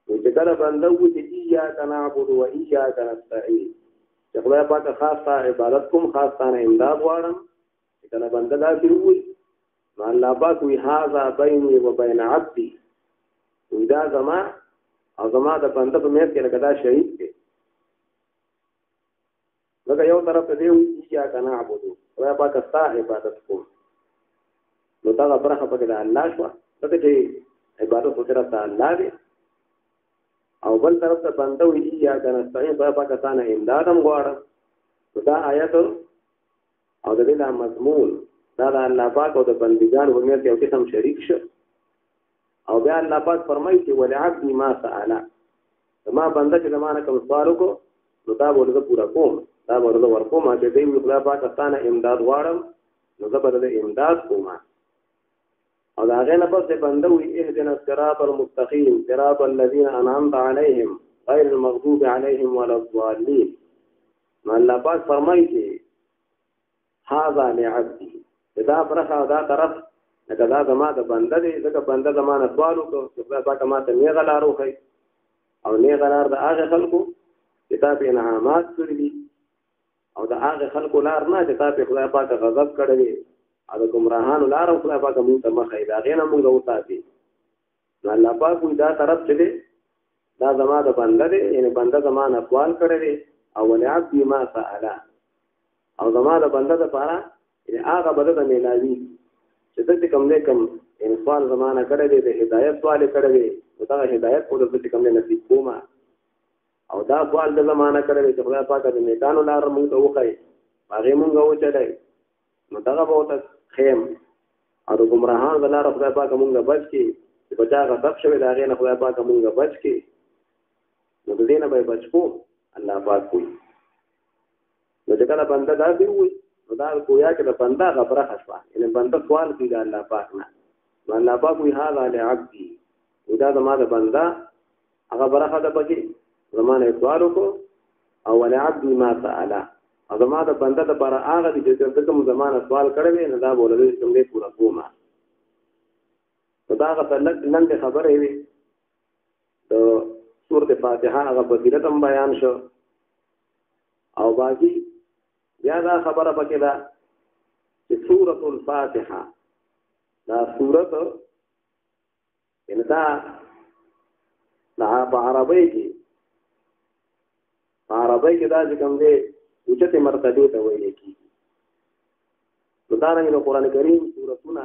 S1: نو چې کله بنده وي چې ایاک نعبد و ایاک نستعین چې خدای پاک خاصه عبادت کوم خاصه امداد غواړم چې کله بنده دا کوي نو الله پاک وی هاذا بیني و بین عبدی دا زما او زما د بنده په میت کې لکه دا شهید دی لکه یو طرف ته دی ایاک نعبد خدای پاک ستا عبادت کوم نو دا برخه پکې د الله شو ته چې عبادت وکړه ته الله دی او بل طرف ته بنده وی ایاک نستعین خدای پاک ستانه امداد هم غواړم دا آیت او د دې مضمون دا د الله پاک او د بندګانو په میت یو قسم شریک شو او بیا الله پاک فرمایي چې ولعبد ما سأل ما بنده چې زمانه کوم سوال وکړو نو دا ورته پورا کوم دا ورته ورکوم چې دې خدای پاک ستانه امداد غواړم نو زه به د امداد کوم او دا هغې نه پس بنده وي اهدنا الصراط المستقیم صراط الذین انعمت علیهم غیر المغضوب علیهم ولا الضالین. نو الله پاک فرمایي چې هذا لعبدي، دا برخه دا طرف لکه دا زما د بنده دی، ځکه بنده زما نه سوال وکړو چې خدای پاک ما ته نیغه لار وښیي، او نیغه لار د هغې خلکو چې تا پې انعامات کړي دي، او د هغې خلکو لار نه چې تا پې خدای پاک غضب کړی دی، او د ګمراهانو لار هم خدای پاک مونږ ته مه ښیي، د هغې نه مونږ وساتي. نو الله پاک وایي دا طرف چې دی دا زما د بنده دی، یعنې بنده زما نه سوال کړی دی، او ولعبدي ما سأله، او زما د بنده دپاره یعنې هغه به ده ته میلاوي چې ته چې کوم دی کوم سوال زما نه کړی دی، د هدایت سوال یې کړی دی، نو دغه هدایت خو درته چې کوم دی نصیب کومه، او دا سوال د زما نه کړی دی چې خدای پاکه د نیکانو لار مونږ ته وښیي، هغې مونږ وچلی، نو دغه به ورته ښیم، او د ګمراهانو د لاره خدای پاکه مونږ بچ کړي، چې په چا غضب شوی د هغې نه خدای پاکه مونږ بچ کړي، نو د دې نه به یې بچ کو الله پاک وایي. نو چې کله بنده داسې ووایي نو دا گویا کې د بنده هغه برخه شوه، یعنې بنده سوال کوي د الله پاک نه، نو الله پاک وایي هذا لعبدي، دا زما د بنده هغه برخه ده، پکې زما نه یې سوال وکړو، او ولعبدي ما سأله، او زما د بنده دپاره هغه دي چې ته کوم زما نه سوال کړی دی نو دا به ولې کوم دی پوره کومه. نو دا هغه لږ لنډې خبرې وي د سورت فاتحه، هغه فضیلت هم بیان شو، او باقي بیا دا خبره پکې ده چې سورت الفاتحه دا سورت یعنې دا په عربۍ کې دا چې کوم دی اوچتې مرتبې ته ویل کېږي. نو دارنګې د قرآن کریم سورتونه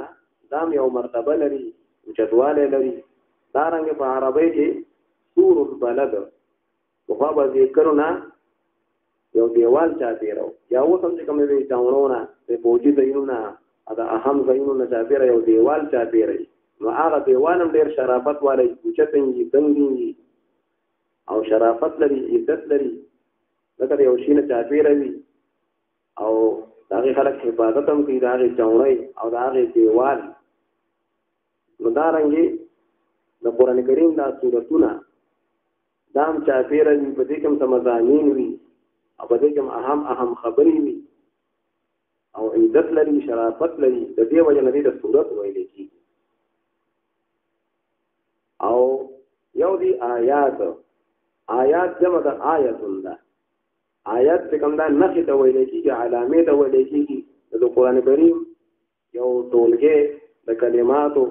S1: دا هم یو مرتبه لري، اوچتوالی لري. دارنګې په عربۍ کې سور البلد پخوا به ذکرونه یو دیوال چاپېره یا اوس هم چې کوم دی چاونونه د فوجي ځایونونه د اهم ځایونو چاپېره یو دیوال چاپېره وي، نو هغه دیوال هم ډېر شرافت والی اوچت وي، دنګ وي، او شرافت لري، عزت لري، ځکه د یو شي نه چاپېره وي، او د هغې خلک حفاظت هم کوي د هغې چاونۍ او د هغې دیوال. نو دارنګې د قرآن کریم دا سورتونه دا هم چاپېره وي، په دې کې هم څه مضامین وي، او په دې کې هم اهم خبرې وي، او عزت لري، شرافت لري، د دې وجه نه دې د سورت ویلی کېږي. او یو دی آیات جمع د آیتون ده، آیات چې کوم دا نښې ته ویلی کېږي، علامې ته ویلی کېږي، د قرآن کریم یو ټولګې د کلماتو،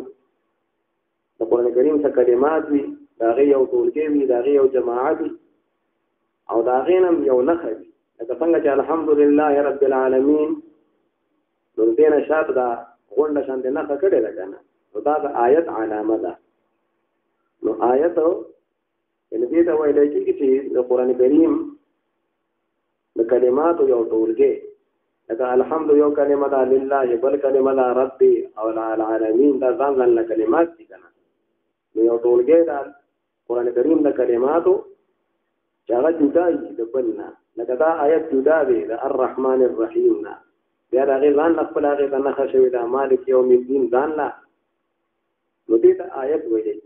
S1: د قرآن کریم څه کلمات وي د هغې یو ټولګې وي، د هغې یو جماعت وي، او د هغې نه یو نښه وي، لکه څنګه چې الحمدلله رب العالمین، نو دې نه شاته دا غونډه شانتې نښه کړې ده که نه، نو دا د آیت علامه ده. نو آیت یعنې دې ته ویلی کېږي چې د قرآن کریم د کلماتو یو ټولګې، لکه الحمد یو کلمه ده، لله بل کلمه ده، ربي او العالمین دا ځان ځان کلمات دي که نه، نو یو ټولګې ده قرآن کریم د کلماتو چې هغه جدا وي د بل نه، لکه دا آیت جدا دی د الرحمن الرحیم نه، بیا د هغې ځان له خپل هغې ته نښه شوې ده مالک یوم الدین ځان له، نو دې ته آیت ویلی.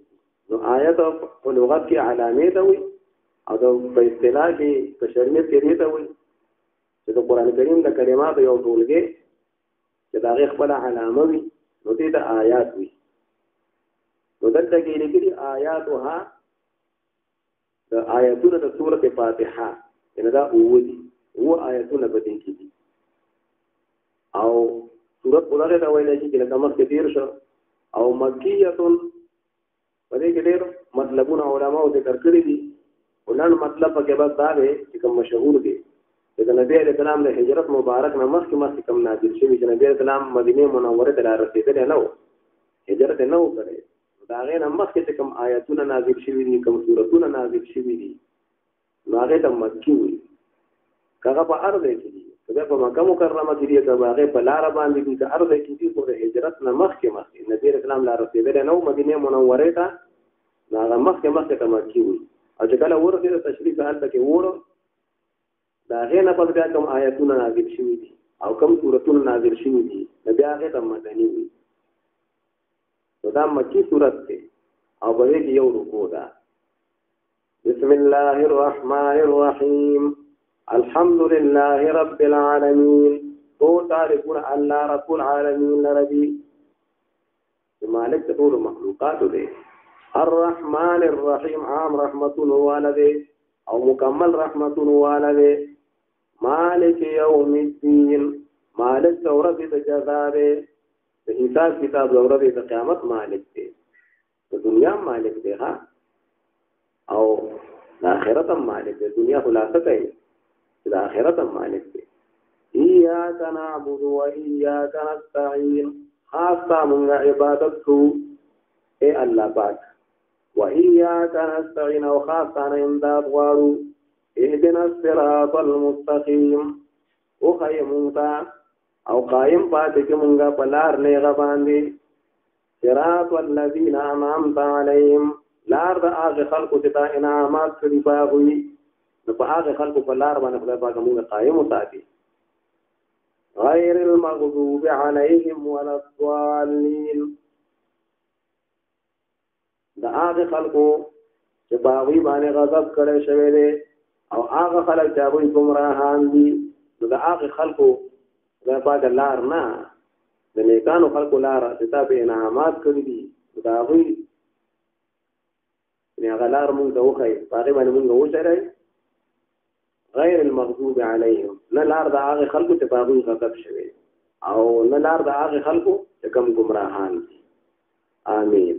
S1: نو آیت په لغت کې علامې ته وایي، او په اصطلاح کې په شریعت کې دې ته وایي چې د قرآن کریم د کلماتو یو ټولګې چې د هغې خپله علامه وي، نو دې ته آیات وي. نو دلته کې لیکلي آیاتها د آیتونه د سورت فاتحه، یعنې دا اووه دي، اووه آیتونه په دې کې دي. او سورت په دغې ته ویلی کېږي لکه مخکې تېر شو، او مکیتون په دې کې ډېر مطلبونه علماو ذکر کړي دي، خو لنډ مطلب پکې بس دا دی چې کوم مشهور دی چې د نبي علیه السلام د هجرت مبارک نه مخکې کوم نازل شوي چې نبي علیه السلام مدینې منورې ته را رسېدلی نه و، هجرت یې نه و کړی، د هغې نه مخکې چې کوم آیتونه نازل شوي دي، کوم سورتونه نازل شوي دي، نو هغې ته مکي وایي. که هغه په هر ځای کې دي، که بیا په مکه مکرمه کې دي، که به هغې په لاره باندې دي، که هر ځای کې دي، خو د هجرت نه مخکې نبي علیه السلام را رسېدلی نه و مدینې منورې ته، نو هغه مخکې ته مکي وایي. او چې کله ورسېده تشریف هلته کې وړو، د هغې نه پس بیا کوم آیتونه نازل شوي دي، او کوم سورتونه نازل شوي دي، نو بیا هغې ته مدني وي. دا مکی صورت ته او په دې کې یو رکوع ده. بسم الله الرحمن الرحیم الحمد لله رب العالمین. تو تعرفون الله رب العالمین لربی مالک ټول مخلوقات دی. الرحمن الرحیم عام رحمتونه والده او مکمل رحمتونه والده. مالک یوم الدین مالک ورځ د جزا ده. د حساب کتاب ورځ د قیامت مالک دی. د دنیا مالک دی ها او د آخرت هم مالک دی. دنیا خلاصه کوي د آخرت هم مالک دی. ایاک نعبد و ایاک نستعین. خاص مونږ عبادت کو اے الله پاک. و ایاک نستعین او خاص نه امداد غواړو. اهدنا الصراط المستقیم. او خیمونتا او قائم پاتې کې مونږه په لار نه غباندې. صراط الذین انعمت علیهم لار د هغه خلقو چې دا انعامات کړي باغوي نو په هغه خلقو په لار باندې خدای پاک مونږه قائم وساتي. غیر المغضوب علیهم ولا الضالین. دا هغه خلقو چې باغوي باندې غضب کړي شوی دی او هغه خلک چې هغوی ګمراهان دي نو دا هغه خلقو خدای پاک لار نه د نیکانو خلقو لار چې تا به انعامات کړي دي دا هغوی هغه لار مونږ ته وښایي په هغې باندې مونږ وچرئ. غیر المغضوب علیهم نه لار د هغې خلکو چې په هغوی غضب شوی او نه لار د هغې خلکو چې کوم ګمراهان دي. آمین.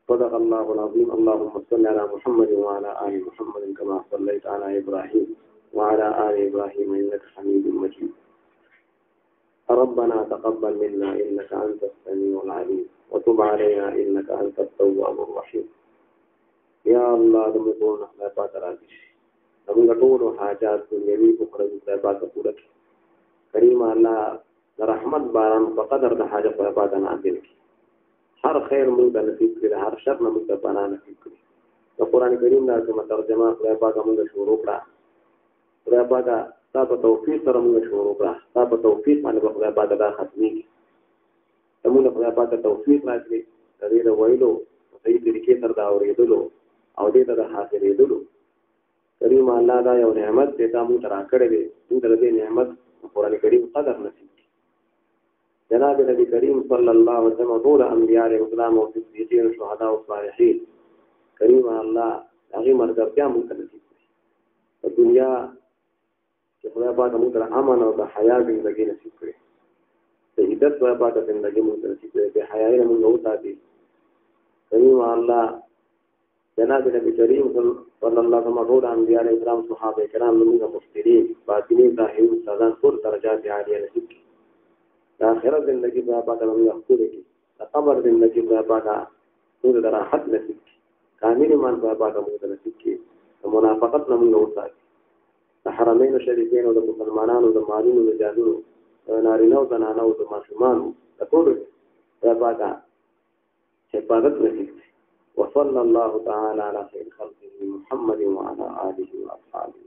S1: صدق الله العظيم. اللهم صل على محمد وعلى آل محمد كما صليت على إبراهيم وعلى آل إبراهيم إنك حميد مجيد. ربنا تقبل منا إنك أنت السميع العليم وتب علينا إنك أنت التواب الرحيم. يا الله دمقون خدای پاک راضي شي. زموږ ټول حاجات دنیوي اخروی خدای پاک پوره کړي. کریم الله د رحمت باران په قدر د حاجت خدای پاک نازل کړي. هر خیر موږ ته نصیب کړي، هر شر نه موږ ته پناه نصیب کړي. د قرآن کریم دا کومه ترجمه خدای پاک موږ شروع کړه. خدای پاک تا په توفیق سره موږ شروع کړه. تا په توفیق باندې خدای پاک دا ختمېږي. موږ خدای پاک توفیق راکړي د دې د ویلو په صحیح طریقې سره دا اورېدلو او دې ته د حاصلېدلو. کریم الله دا یو نعمت دی تا موږ ته راکړی دی. موږ ته د دې نعمت قرآن کریم قدر نصیب کړي. جناب نبی کریم صلی الله علیه وسلم ټول انبیاء علیهم السلام او صدیقین او شهدا او صالحین کریم الله هغې ملګرتیا موږ ته نصیب کړي. په دنیا چې خدای پاک موږ ته امن او د حیا زندګي نصیب کړي. د عزت خدای پاک زندګي موږ ته نصیب کړي. بې حیایي نه موږ وساتي. کریم الله جناب نبی کریم صلی الله علیه وسلم ټول انبیاء علیهم السلام صحابه کرام موږ مفترین باطنی ظاهري استادان ټول درجات عالیه نصیب کړي. د آخرت زندگی خدای پاک موږ ښکلې کړي. د قبر زندگی خدای پاک موږ ته راحت نصیب کړي. کامل ایمان خدای پاک موږ ته نصیب کړي. د منافقت نه موږ وساتي. د حرمینو شریفینو د مسلمانانو د مالونو د جانونو د نارینه او زنانه او د ماشومانو د ټولو خدای پاک حفاظت نصیب کړي. وصلى الله تعالى على خير خلقه محمد وعلى آله وأصحابه